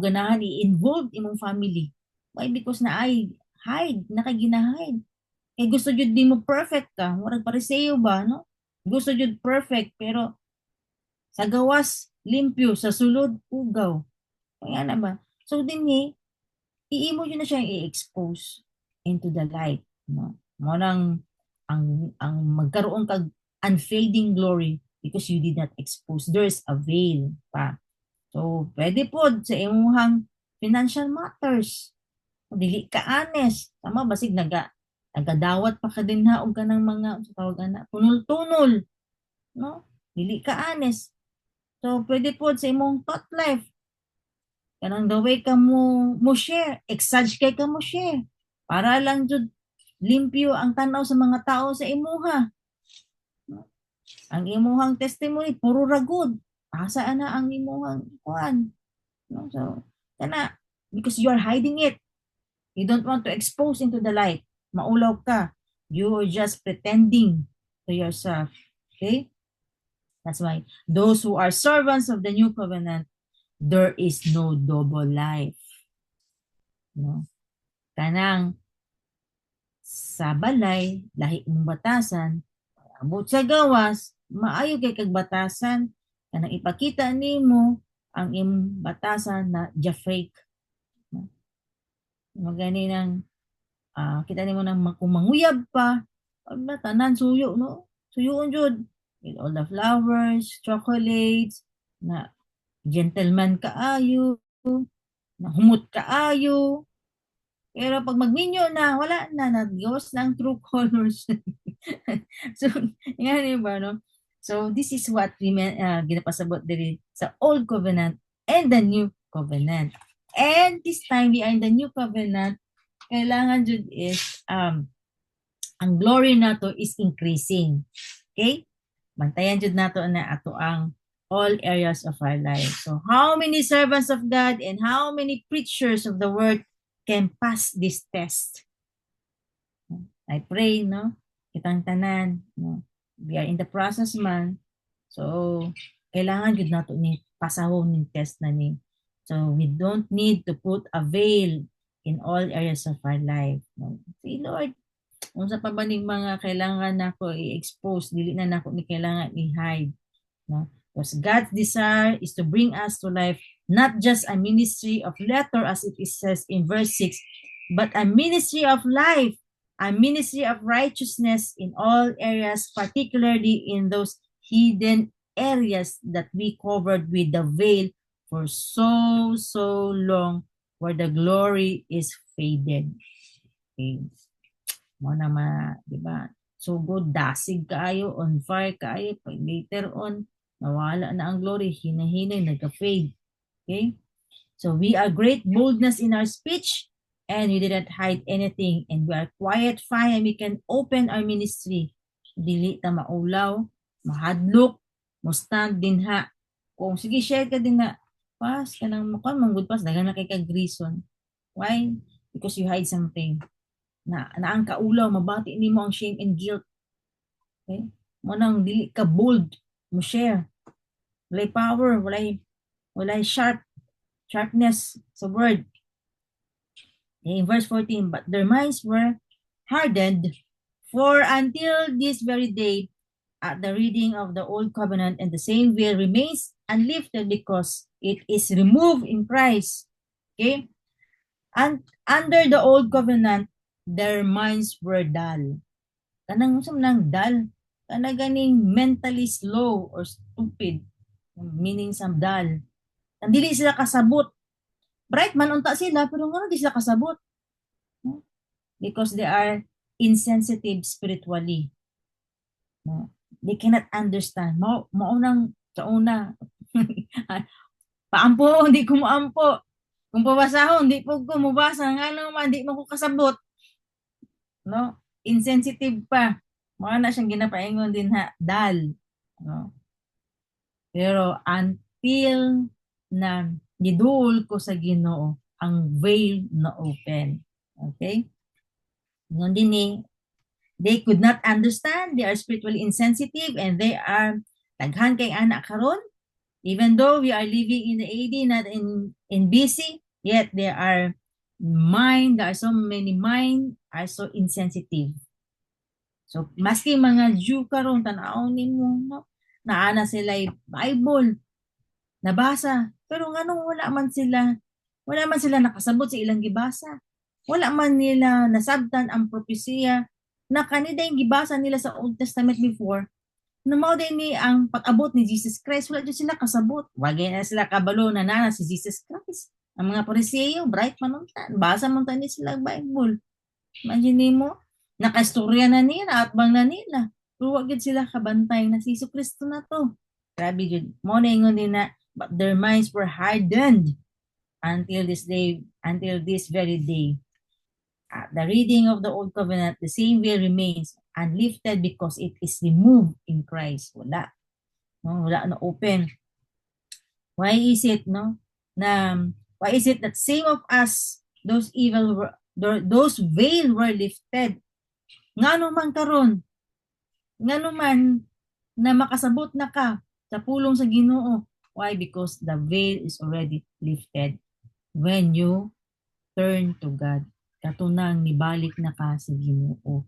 ganahan i-involve imong family. Why? Because hide, nakagina-hide. Eh gusto jud di mo perfect ka, murag pareseyo ba, no? Gusto jud perfect pero sa gawas limpyo, sa sulod ugaw. Kaya na ba? So dinhi iimo yun na siya i-expose into the light, no? Mo nang ang magkaroon kag unfading glory because you did not expose. There's a veil pa. So pwede pod sa imong financial matters. Dili ka honest. Tama, basig nagadawat pa ka din ha og kanang mga tawag ana tunol-tunol, no? Dili ka honest. So pwede pod sa imong thought life. Kanang the way ka mo share, exage kay ka mo share. Para lang jud limpyo ang tanaw sa mga tao sa imuha. No? Ang imuhang testimony puro ragod. Asa ana ang imuhang kuan. No? So kana because you are hiding it. You don't want to expose into the light. Maulaw ka. You are just pretending to yourself. Okay? That's why those who are servants of the new covenant, there is no double life. No? Kanang sa balay, lahi mong batasan, abot sa gawas, maayo kay kag batasan, kanang ipakita nimo ang imong batasan na ja-fake. Magani ng kita nimo nang kung manguyab pa, na tanan suyo no. Suyoon jud with all the flowers, chocolates, na gentleman kaayo, na humot kaayo. Pero pag magminyo na, wala na, nag-ghost na ang true colors. So, yan ba, no? So, this is what we ginapasabot diri sa Old Covenant and the New Covenant. And this time, we are in the New Covenant, kailangan jud is, ang glory nato is increasing. Okay? Bantayan jud nato na ato ang all areas of our life. So, how many servants of God and how many preachers of the word can pass this test? I pray, no? Kitang tanan, no? We are in the process man. So, kailangan jud nato ni pasahon ning test na ni. So, we don't need to put a veil in all areas of our life. No? See, Lord, unsa pa ba ning mga kailangan nako i-expose, dili na nako ni kailangan i-hide. No? Because God's desire is to bring us to life, not just a ministry of letter as it says in verse 6, but a ministry of life, a ministry of righteousness in all areas, particularly in those hidden areas that we covered with the veil for so long, where the glory is faded. Okay. Mo na di ba? So good, dasig kaayo, on fire kaayo, pag later on, nawala na ang glory, hinahinay, nagka-fade. Okay? So we are great boldness in our speech, and we didn't hide anything, and we are quiet, fine, and we can open our ministry. Dili ta maulaw, mahadlok, mo stand din ha. Kung sige, share ka din na, pas, kanang mukha, manggod pas, dagan na kay kag-reason. Why? Because you hide something. Na ang kaulaw, mabati nimo ang shame and guilt. Okay? Mo nang dili ka bold, mo share. Walay power, walay sharpness sa word. Okay, in verse 14, but their minds were hardened, for until this very day, at the reading of the old covenant, and the same veil remains unlifted because it is removed in Christ. Okay? And under the old covenant, their minds were dull. Kanang nang dull, kanang ganing mentally slow or stupid, meaning some dull. Dili sila kasabot. Bright man unta sila, pero nga di sila kasabot. Because they are insensitive spiritually. No? They cannot understand. Maunang sa una. Paampo, hindi ko maampo. Kung pabasahon, hindi po ko mabasa. Nga naman, hindi mo ko kasabot. No? Insensitive pa. Mga na siyang ginapaingon din ha, dal. No? Pero until na niduol ko sa Ginoo, ang veil na open. Okay? Ngayon din they could not understand, they are spiritually insensitive, and they are daghan kay anak karon. Even though we are living in the AD, not in BC, yet there are so many mind are so insensitive. So, maski mga Jew karon tanaw nimo, no? Naana sila Bible, nabasa, pero nganong wala man sila nakasabot sa ilang gibasa. Wala man nila nasabtan ang propesya na kanida yung gibasa nila sa Old Testament before, na mao din ni ang pag-abot ni Jesus Christ, wala din sila kasabot. Wagay na sila kabalo na si Jesus Christ. Ang mga Pariseo, bright man unta, basa man ni sila Bible. Imagine mo, nakastorya na nila, atbang na nila. Pero wag sila kabantay na si Kristo na to. Grabe jud. Mo na ingon din na, but their minds were hardened until this very day. The reading of the Old Covenant, the same veil remains unlifted because it is removed in Christ. Wala. No, wala na open. Why is it, no? Why is it that same of us, those veil were lifted? Ngano man karon? Ngano man na makasabot na ka sa pulong sa Ginoo? Why? Because the veil is already lifted when you turn to God. katunang nibalik na ka sa Ginoo.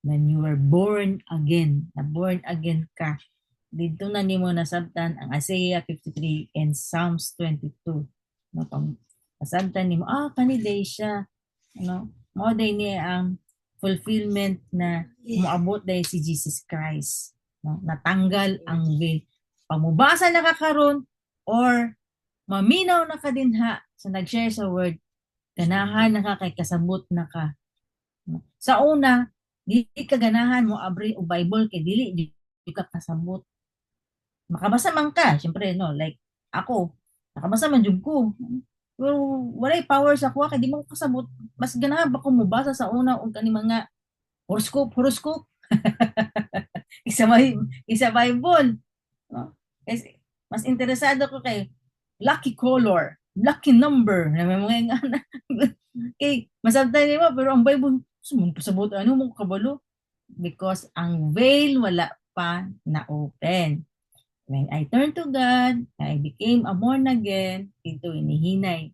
When you were born again, na born again ka, dito na nimo nasabtan ang Isaiah 53 and Psalms 22. No, pang nasabtan nimo, kaniday siya. No? Mao day niya ang fulfillment na moabot day si Jesus Christ. No? Natanggal ang veil. Pamubasa na ka karon or maminaw na ka dinha sa nag-share sa word, ganahan na ka kay kasabot na ka. No? Sa una, dili ka ganahan mo abri o Bible kay dili di ka kasabot. Makabasa man ka, syempre no, like ako, nakabasa man jud ko. Pero walay power sa kuha kay di mo kasabot. Mas ganahan ba ko mobasa sa una og kani mga horoscope. isa may isa Bible. No? Kasi mas interesado ko kay lucky color, lucky number, na may mga ingana. Kay masabtan nimo pero ang Bible sumun pasabot ano mo kabalo because ang veil wala pa na open. When I turned to God, I became a born again, ito inihinay.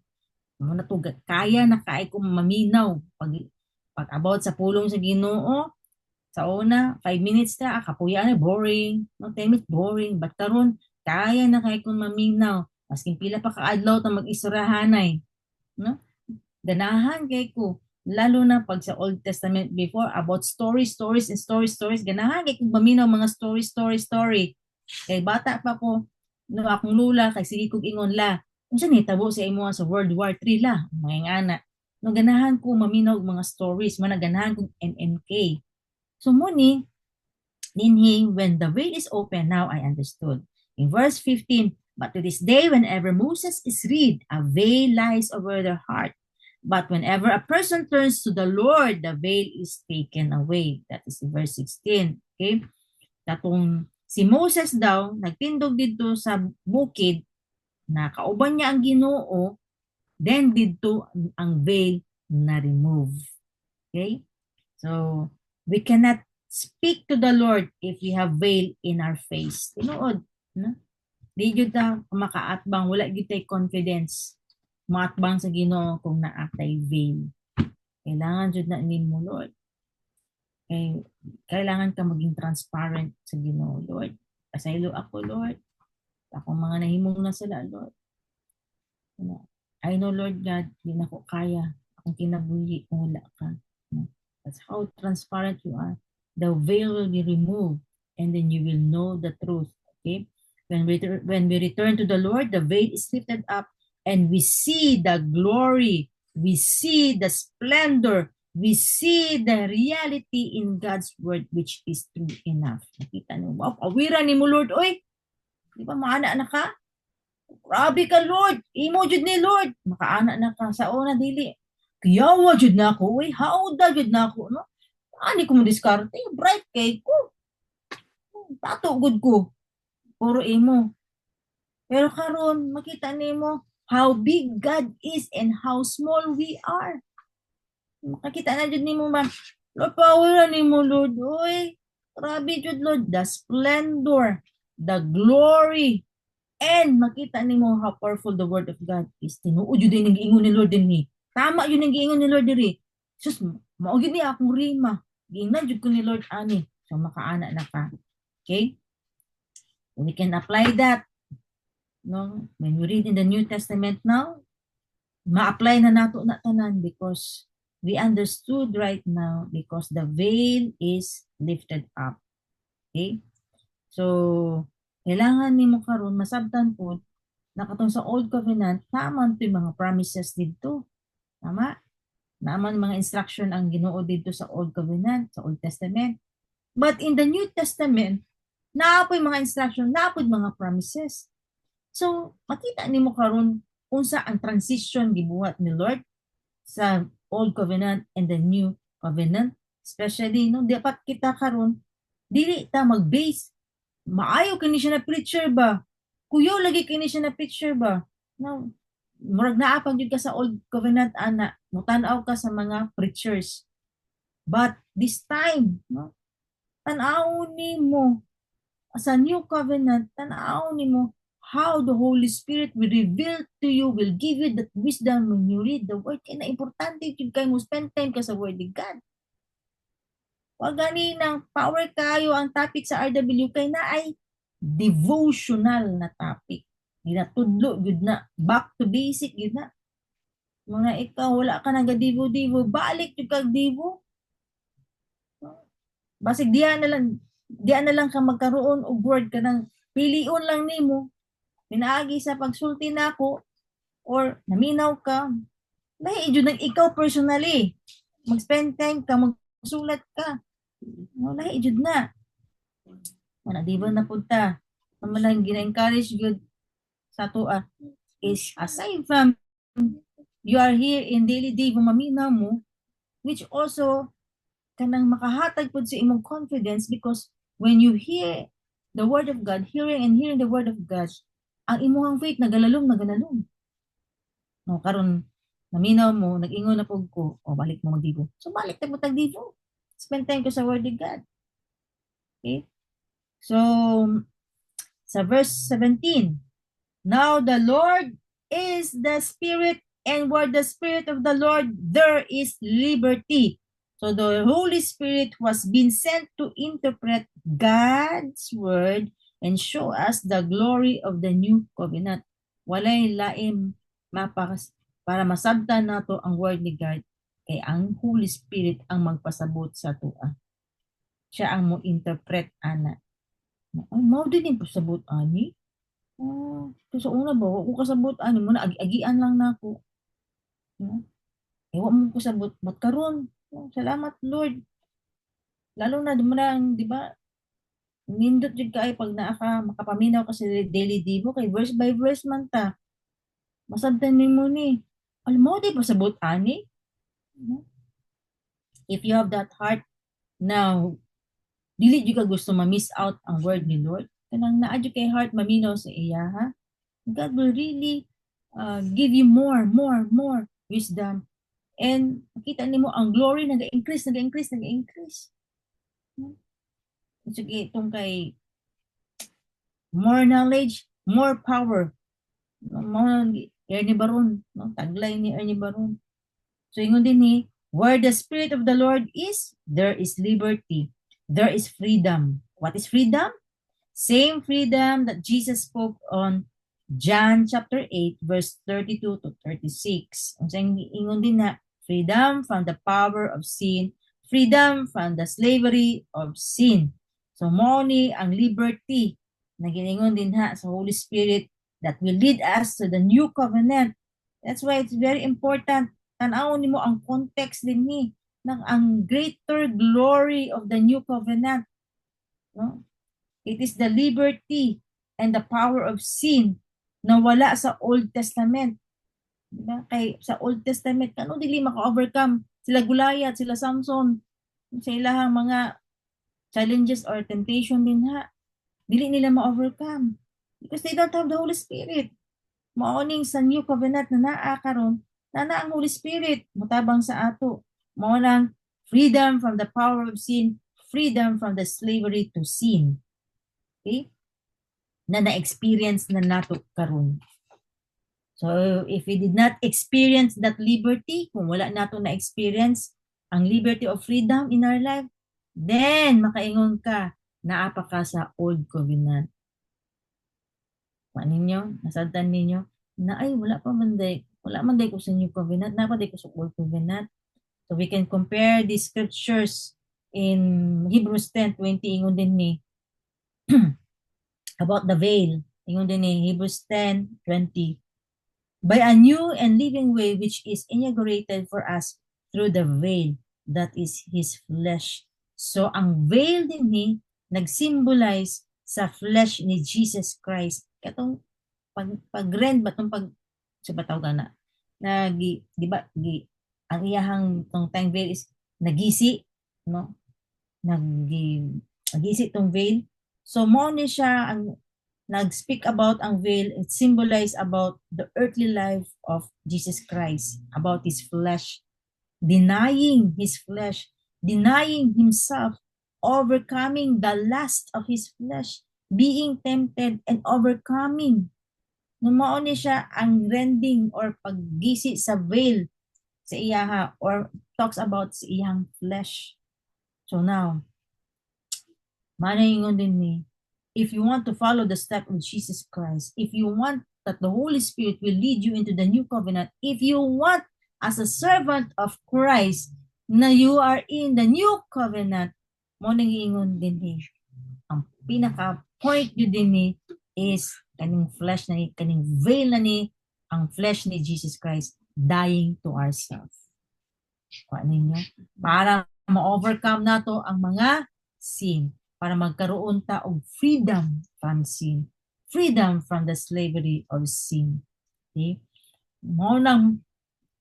Muna to, kaya na kaya ko maminaw. Pag about sa pulong sa Ginoo, sa una, 5 minutes na, kapuya na, boring. No, 10 minutes, boring. But karon kaya na kaya ko maminaw. Masking pila pa kaadlaw ta mag-isurahanay. No? Ganahan kay ko. Lalo na pag sa Old Testament before, about stories, ganahan kay ko maminaw mga story. Kay bata pa ko, no akong lula, kay sige kong ingon la. Kung saan hitabo sa imo sa World War III la, mga ngana. No ganahan ko maminaw mga stories, managanahan kong MMK. So muni, ninhi, when the veil is open, now I understood. In verse 15, but to this day, whenever Moses is read, a veil lies over their heart. But whenever a person turns to the Lord, the veil is taken away. That is in verse 16. Okay? Katong si Moses daw, nagtindog dito sa bukid, na kauban niya ang Ginoo, then dito ang veil na remove. Okay? So, we cannot speak to the Lord if we have veil in our face. Tinuod, no? Di jud ta makaatbang, wala jud tay confidence. Maatbang sa Ginoo kung naatay veil. Kailangan jud na nimo Lord. Kailangan ka maging transparent sa Ginoo, Lord. Pasaylo ako, Lord. Akong mga nahimong na sila, Lord. I know, Lord God, hindi na ko kaya. Akong kinabuhi kung wala ka. That's how transparent you are. The veil will be removed and then you will know the truth. Okay? When we return to the Lord, the veil is lifted up and we see the glory. We see the splendor. We see the reality in God's word which is true enough. Nakita niyo, wow, awiran ni mo Lord, oy. Di ba maana na ka? Grabe ka Lord. Imo jud ni Lord. Makaana na ka sa una dili. Kiyawa jud na ako, oy. Hauda jud na ako, no? Ani ko mo diskarte, bright kay ko. Tato good ko. Puro imo. Pero karon makita nimo how big God is and how small we are. Makakita na jud nimo man. Lord, power nimo Lord. Oy, grabe jud Lord, the splendor, the glory, and makita nimo how powerful the word of God is. Tinuod jud ning giingon ni Lord dinhi. Tama yun ang giingon ni Lord diri. Sus, mao gid ni akong rima. Giingnan jud ko ni Lord ani. So makaana na ka. Okay? We can apply that. No, when we read in the New Testament now, ma-apply na nato na tanan because we understood right now because the veil is lifted up. Okay? So, kailangan nimo karon masabtan po na katong sa Old Covenant, naman to yung mga promises dito. Tama? Naman mga instruction ang Ginoo dito sa Old Covenant, sa Old Testament. But in the New Testament, naapoy mga instruction, naapoy mga promises. So, makita nimo karon unsa ang transition gibuhat ni Lord sa Old Covenant and the New Covenant. Especially, no, dapat kita karon dili ta mag-base. Maayo kini siya na preacher ba? Kuyo lagi kini siya na preacher ba? No, murag naa pag ka sa Old Covenant ana, mutanaw ka sa mga preachers. But this time, no, tanaw nimo sa New Covenant, tanaw nimo how the Holy Spirit will reveal to you, will give you that wisdom when you read the Word. Kaya na importante yung kayo mo spend time ka sa Word of God. Huwag ganinang power kayo ang topic sa RW kay na ay devotional na topic. Ginatudlo, yun na. Back to basic, yun na. Mga ikaw, wala ka nag-divo-divo, balik yung kag-divo. Basig diyan na lang ka magkaroon og word ka ng piliun lang nimo. Pinaagi sa pagsulti nako or naminaw ka. Lahi jud nang ikaw personally. Mag-spend time ka, magsulat ka. No, lahi jud na. Wala di ba na punta. Naman gina-encourage good sa tuwa is aside from you are here in daily day maminaw mo, which also kanang makahatag pud sa imong confidence because when you hear the word of God, hearing and hearing the word of God, ang imong faith nagalalom. No, karon naminaw mo, nag-ingon na pug ko, o balik mo magdibo. So balik ta mo tagdibo. Spend time ko sa word of God. Okay? So sa verse 17, now the Lord is the Spirit, and where the Spirit of the Lord, there is liberty. So the Holy Spirit was being sent to interpret God's word and show us the glory of the new covenant. Walay laim mapakas para masabtan nato ang word ni God kay ang Holy Spirit ang magpasabot sa tuwa. Siya ang mo interpret ana. Ay, mao din yung pasabot ani. Oh, so una ba, wa ko kasabot ani mo na agian lang nako. No? Ewa mo ko sabot mat karon. Oh, salamat Lord. Lalo na dumarang, di ba? Nindot jud kay pag naa ka makapaminaw ka sa daily divo kay verse by verse man ta. Masabtan nimo ni. Alam mo di pasabot ani? No? If you have that heart now, dili jud ka gusto ma-miss out ang word ni Lord. Kanang naa jud kay heart maminaw sa iya ha. God will really give you more wisdom. And makita nimo ang glory nag-increase. Sige, itong kay more knowledge, more power. Ernie Baron, no? Taglay ni Ernie Baron. So, ingon din ni, where the Spirit of the Lord is, there is liberty. There is freedom. What is freedom? Same freedom that Jesus spoke on John chapter 8, verse 32 to 36. Ang ingon din na, freedom from the power of sin, freedom from the slavery of sin. So, mo ni ang liberty na giningon din ha sa Holy Spirit that will lead us to the new covenant. That's why it's very important. Tanaw ni mo ang context din ni ng ang greater glory of the new covenant. No? It is the liberty and the power of sin na wala sa Old Testament. Diba? Kay sa Old Testament, kano dili maka-overcome sila Goliath, sila Samson, sa ilahang mga challenges or temptation din ha. Dili nila ma-overcome because they don't have the Holy Spirit. Maoning sa New Covenant na naa karon, na ang Holy Spirit mutabang sa ato. Mao nang freedom from the power of sin, freedom from the slavery to sin. Okay? Na na-experience na nato karon. So, if we did not experience that liberty, kung wala nato na-experience ang liberty of freedom in our life, then makaingon ka, naapa ka sa Old Covenant. Ninyo, nasadtan ninyo, na ay, wala man day ko sa New Covenant, napaday ko sa Old Covenant. So, we can compare these scriptures in Hebrews 10:20, ingon din ni, about the veil, ingon din ni Hebrews 10:20, by a new and living way which is inaugurated for us through the veil that is His flesh. So, ang veil din ni nag-symbolize sa flesh ni Jesus Christ. Katong pag-rend ba itong sa bataw ka na, di ba, ang iyahang tong time veil is nagisi, no? Nagisi tong veil. So, mo ni siya ang nag-speak about ang veil, it symbolize about the earthly life of Jesus Christ, about His flesh, denying His flesh, denying Himself, overcoming the lust of His flesh, being tempted and overcoming Numao ni siya ang rending or paggisi sa veil sa iyaha or talks about sa iyang flesh. So now, manaingon din ni, if you want to follow the step of Jesus Christ, if you want that the Holy Spirit will lead you into the new covenant, if you want as a servant of Christ na you are in the new covenant, mo nang ingon din ni, ang pinaka-point yun din ni is kaning flesh na ni, kaning veil na ni, ang flesh ni Jesus Christ dying to ourselves. Kuha ninyo? Para ma-overcome nato ang mga sin. Para magkaroon ta og freedom from sin. Freedom from the slavery of sin. Okay? Mo nang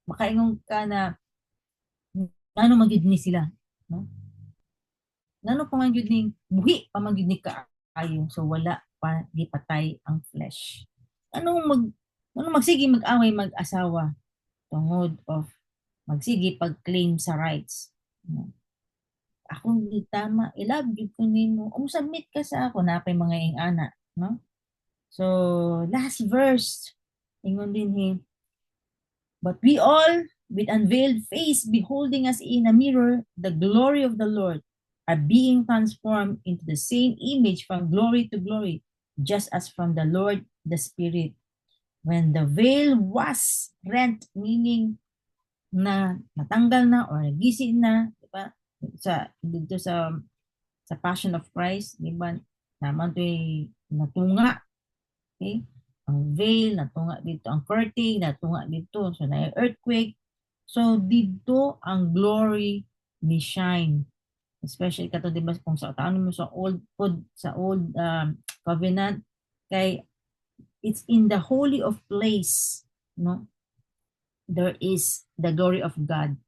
makaingon ka na nano magyud ni sila, no? Nano pa man gyud ni buhi pa man gyud ni kaayo, so wala pa di patay ang flesh. Anong magsige mag-away mag-asawa tungod of magsige pag-claim sa rights, no? Ako di tama, i-love you ko nimo, submit ka sa ako, napay mga ingana, no? So last verse ingon din he, but we all with unveiled face beholding as in a mirror the glory of the Lord are being transformed into the same image from glory to glory, just as from the Lord the Spirit. When the veil was rent, meaning na natanggal na or nagisi na, di ba? Dito sa Passion of Christ, di ba? Naman to'y natunga, okay? Ang veil, natunga dito. Ang curtain, natunga dito. So, na earthquake. So, dito ang glory ni shine. Especially kato, di ba, kung sa taon mo sa old covenant, kay it's in the holy of place, no? There is the glory of God,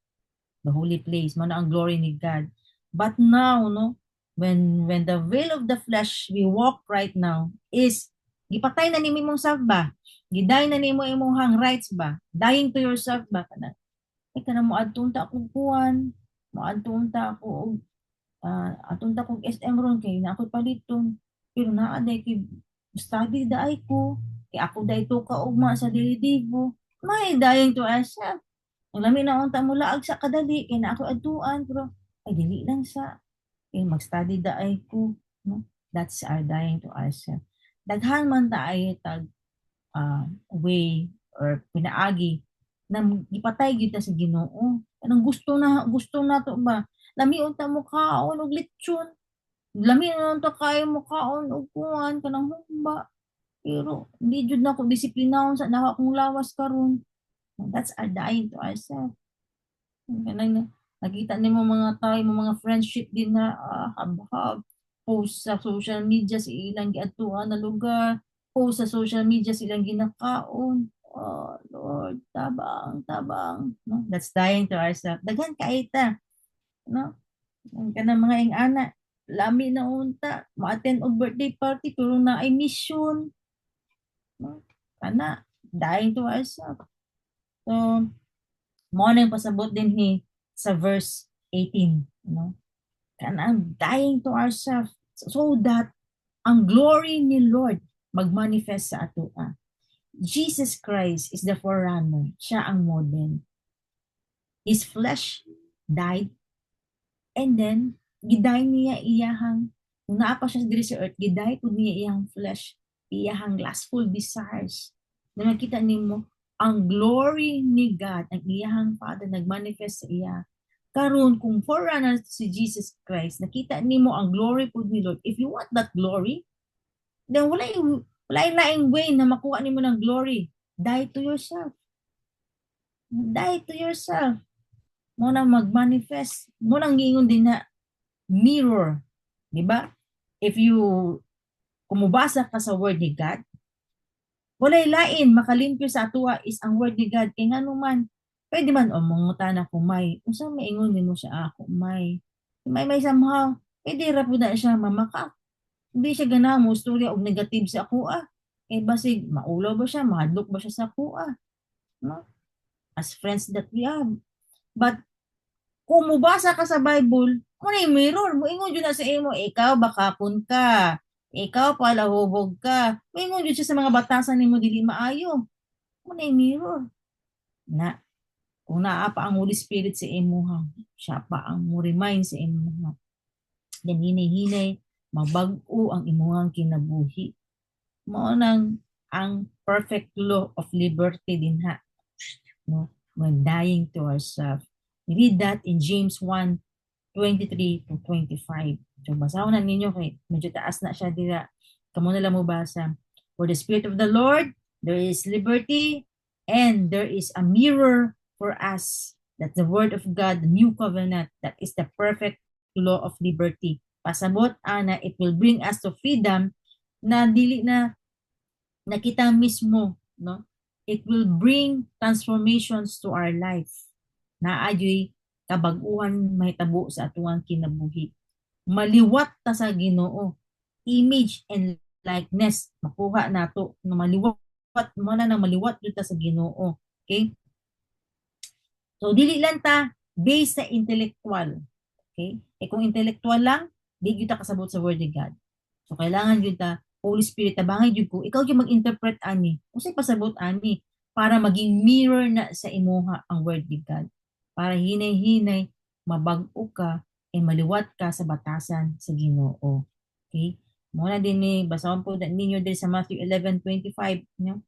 the holy place, man ang glory ni God. But now, no, when the veil of the flesh we walk right now is gipatay na nimo imong self ba? Giday na nimo imong rights ba? Dying to yourself ba kana? Kana mo adtunta ko kuan, mo adtunta ko adtunta ko SM ron kay na ako paliton. Pero naa day kay study daay ko, kay ako day to ka ugma sa dilidibo. May dying to ourselves. Ang lami na unta mo laag sa kadali kay na ako adtuan pero ay dili lang sa kay mag-study daay ko, no? That's our dying to ourselves. Daghan man ta ay tag way or pinaagi na ipatay gyud ta sa Ginoo. Kanang gusto na to ba? Lami unta mo kaon og lechon. Lami na unta kayo mo kaon og kuan kanang humba. Pero di jud na ko disiplinahon sa naka kong lawas karon. That's our dying to ourselves. Kanang nakita nimo mga tayo, mga friendship din na hab-hab, post sa social media sa ilang giadtuan na lugar, post sa social media sa ilang ginakaon. Oh, Lord, tabang, tabang. No? That's dying to ourselves. Daghan kaita. No? Kanang mga ingana, lami na unta, ma-attend og birthday party, pero na ay mission. No? Kana, dying to ourselves. So, mo na yung pasabot din sa verse 18, no? Kanang dying to ourselves so that ang glory ni Lord magmanifest sa ato. Jesus Christ is the forerunner. Siya ang model. His flesh died and then giday niya iyahang kung naa pa siya diri sa earth, giday pud niya iyang flesh, iyahang lustful desires. Na makita nimo ang glory ni God, ang iyahang Father nagmanifest sa iya. Karon kung forerunner si Jesus Christ, nakita nimo ang glory pud ni Lord. If you want that glory, then wala laing way na makuha nimo ng glory. Die to yourself. Die to yourself. Mo na magmanifest. Mo nang giingon din na mirror. Di ba? If you kumubasa ka sa word ni God, walay lain makalimpyo sa atuwa is ang word ni God. Kaya nga naman, pwede man o mangutan ako may. Kung saan maingon mo siya ako may. May somehow, pwede rapo na siya mamaka. Hindi siya ganahan mo storya og negative sa ako basig maulaw ba siya, mahadlok ba siya sa ako no? As friends that we have. But kung mubasa ka sa Bible, mo na yung mirror, mo ingon yun na sa imo, ikaw bakapon ka. Ikaw pala hubog ka. Mingon yun siya sa mga batasan nimo dili maayo. Muna yung mirror. Na, kung naa pa ang Holy Spirit sa imuha, siya pa ang mo remind sa imuha. Then hinay-hinay, mabag-o ang imuhang kinabuhi. Mao nang ang perfect law of liberty din ha. No? When dying to ourselves. We read that in James 1:23 to 25. So basahon na ninyo kay medyo taas na siya dira. Kamo na lang mo basa. For the Spirit of the Lord, there is liberty and there is a mirror for us. That the Word of God, the new covenant, that is the perfect law of liberty. Pasabot ana, it will bring us to freedom na dili na kita mismo, no? It will bring transformations to our life. Naayoy kabag-uhan mahitabo sa atuang kinabuhi. Maliwat ta sa Ginoo. Image and likeness makuha nato na maliwat mo na maliwat jud ta sa Ginoo. Okay? So dili lang ta based sa intellectual. Okay? Kung intellectual lang, di gyud ta kasabot sa word of God. So kailangan gyud ta Holy Spirit tabangay gyud ko, ikaw gyud mag-interpret ani. Unsay pasabot ani para maging mirror na sa imuha ang word of God. Para hinay-hinay mabag-o ka e maliwat ka sa batasan sa Ginoo. Okay? Muna din ni basahon po ninyo din sa Matthew 11:25, no?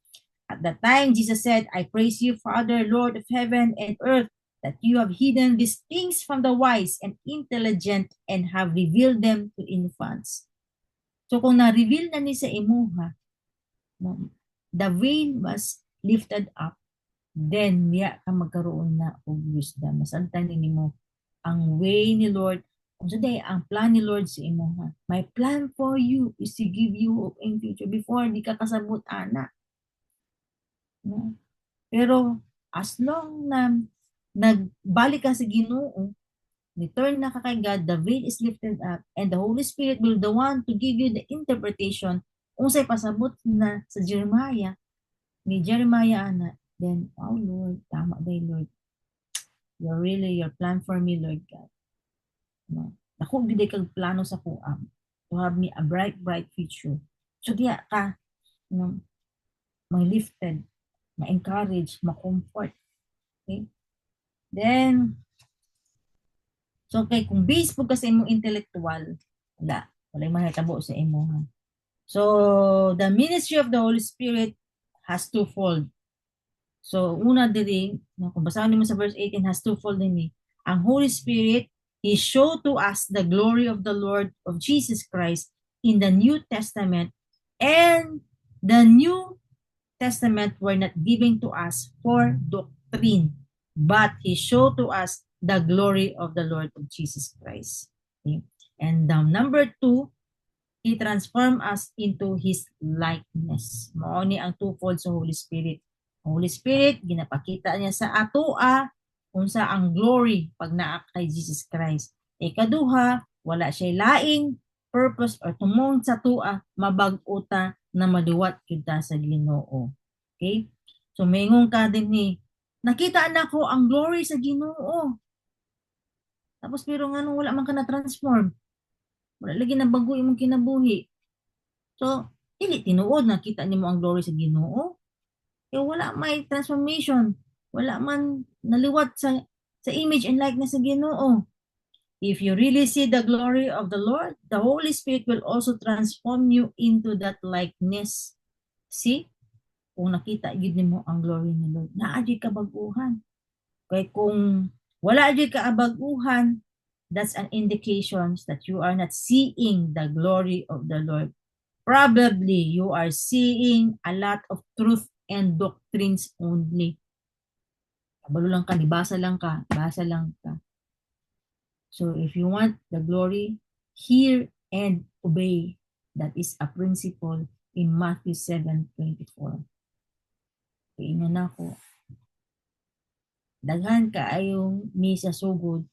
At that time Jesus said, I praise you, Father, Lord of heaven and earth, that you have hidden these things from the wise and intelligent and have revealed them to infants. So kung na-reveal na ni sa imuha, no, the veil was lifted up, then niya ka magkaroon na og wisdom. Masantan ni mo ang way ni Lord. Kung today, ang plan ni Lord sa imuha. My plan for you is to give you hope in future before di ka kasabot, ana. No? Pero as long na nagbalik ka sa Ginoo, return na ka kay God, the veil is lifted up, and the Holy Spirit will the one to give you the interpretation unsay pasabot na sa Jeremiah, ni Jeremiah ana, then, oh Lord, tama day Lord. You're really, your plan for me, Lord God. No? Ako, gid kag plano sa kuam to have me a bright, bright future. So, diya ka, no, ma-lifted, ma-encourage, ma-comfort. Okay? Then, so, kay kung base po kasi imong intellectual, wala mahitabo sa imo. Ha? So, the ministry of the Holy Spirit has twofold. So, una diri, kung basahin mo sa verse 18, has twofold din. Ang Holy Spirit, He showed to us the glory of the Lord of Jesus Christ in the New Testament, and the New Testament were not given to us for doctrine, but He showed to us the glory of the Lord of Jesus Christ. Okay? And number two, He transformed us into His likeness. Mao ni ang twofold sa Holy Spirit. Holy Spirit, ginapakita niya sa atoa unsa ang glory pag naa kay Jesus Christ. Ikaduha, wala siya laing purpose or tumong sa tua mabag-o ta na maliwat kita sa Ginoo. Okay? So mayingon ka din ni, nakita na ko ang glory sa Ginoo. Tapos pero nga nung wala man ka na-transform, wala lagi na bago imong kinabuhi. So, dili tinuod nakita nimo ang glory sa Ginoo. Kaya wala may transformation. Wala man naliwat sa image and likeness sa Ginoo. If you really see the glory of the Lord, the Holy Spirit will also transform you into that likeness. See? Kung nakita gid nimo ang glory ni Lord, naa jud ka bag-uhan. Kaya kung wala jud ka bag-uhan, that's an indication that you are not seeing the glory of the Lord. Probably you are seeing a lot of truth and doctrines only. Kabalo lang ka, basa lang ka. So if you want the glory, hear and obey. That is a principle in Matthew 7:24. Kaingon ako. Daghan kaayong mi sa sugod,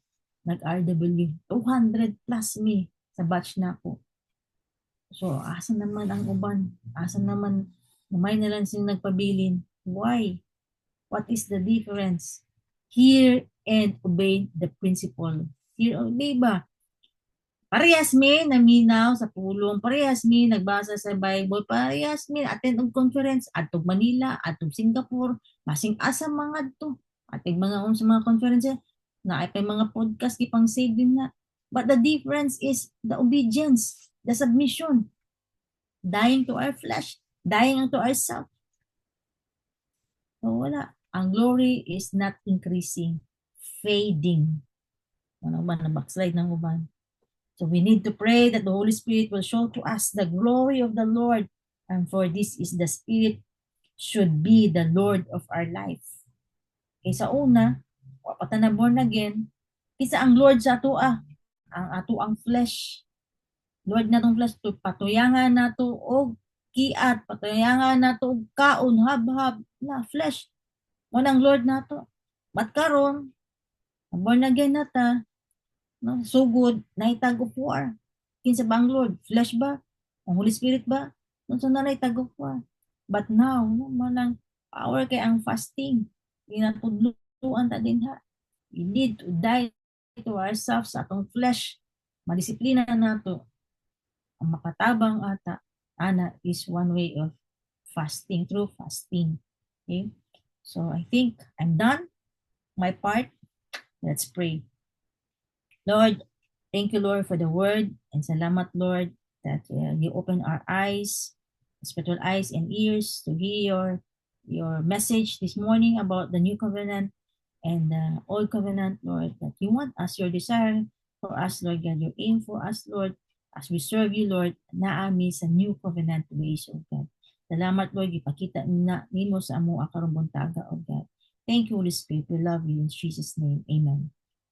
nag-RW, 200 plus mi sa batch na ako. So, asa naman ang uban? Asa naman, namay na lang silang nagpabilin. Why? What is the difference? Hear and obey the principle. Hear, obey ba? Parehas mi naminaw sa pulong, parehas mi nagbasa sa Bible, parehas mi attend og conference adtong Manila, adtong Singapore, masing asa mga to. Ating mga sa mga conference na ay mga podcast gipang save din na. But the difference is the obedience, the submission, dying to our flesh, dying to ourselves. So wala. Ang glory is not increasing, fading. Ano ba na backslide ng uban? So we need to pray that the Holy Spirit will show to us the glory of the Lord. And for this is the Spirit should be the Lord of our life. Kaysa una, wapata na born again, kaysa ang Lord sa ato ang ato ang flesh. Lord na tong flesh, patuyangan na to og kiat, patuyangan na to og kaon, hab-hab na flesh. Mo nang Lord na to. But karon, born again na ta, no? So good, naitag of war. Kinsa ba ang Lord? Flesh ba? Ang Holy Spirit ba? No, so na naitag of war. But now, no, manang power kay ang fasting. Inatudluan ta din ha. We need to die to ourselves sa atong flesh. Madisiplina nato. Ang makatabang ata, ana, is one way of fasting, through fasting. Okay? So I think I'm done. My part. Let's pray. Lord, thank you, Lord, for the word. And salamat, Lord, that you open our eyes, spiritual eyes and ears to hear your message this morning about the new covenant and the old covenant, Lord, that you want us, your desire for us, Lord God, your aim for us, Lord, as we serve you, Lord, naami sa new covenant ways, O God. Salamat, Lord, ipakita na nimo sa amo akarong buntaga, O God. Thank you, Holy Spirit. We love you in Jesus' name. Amen.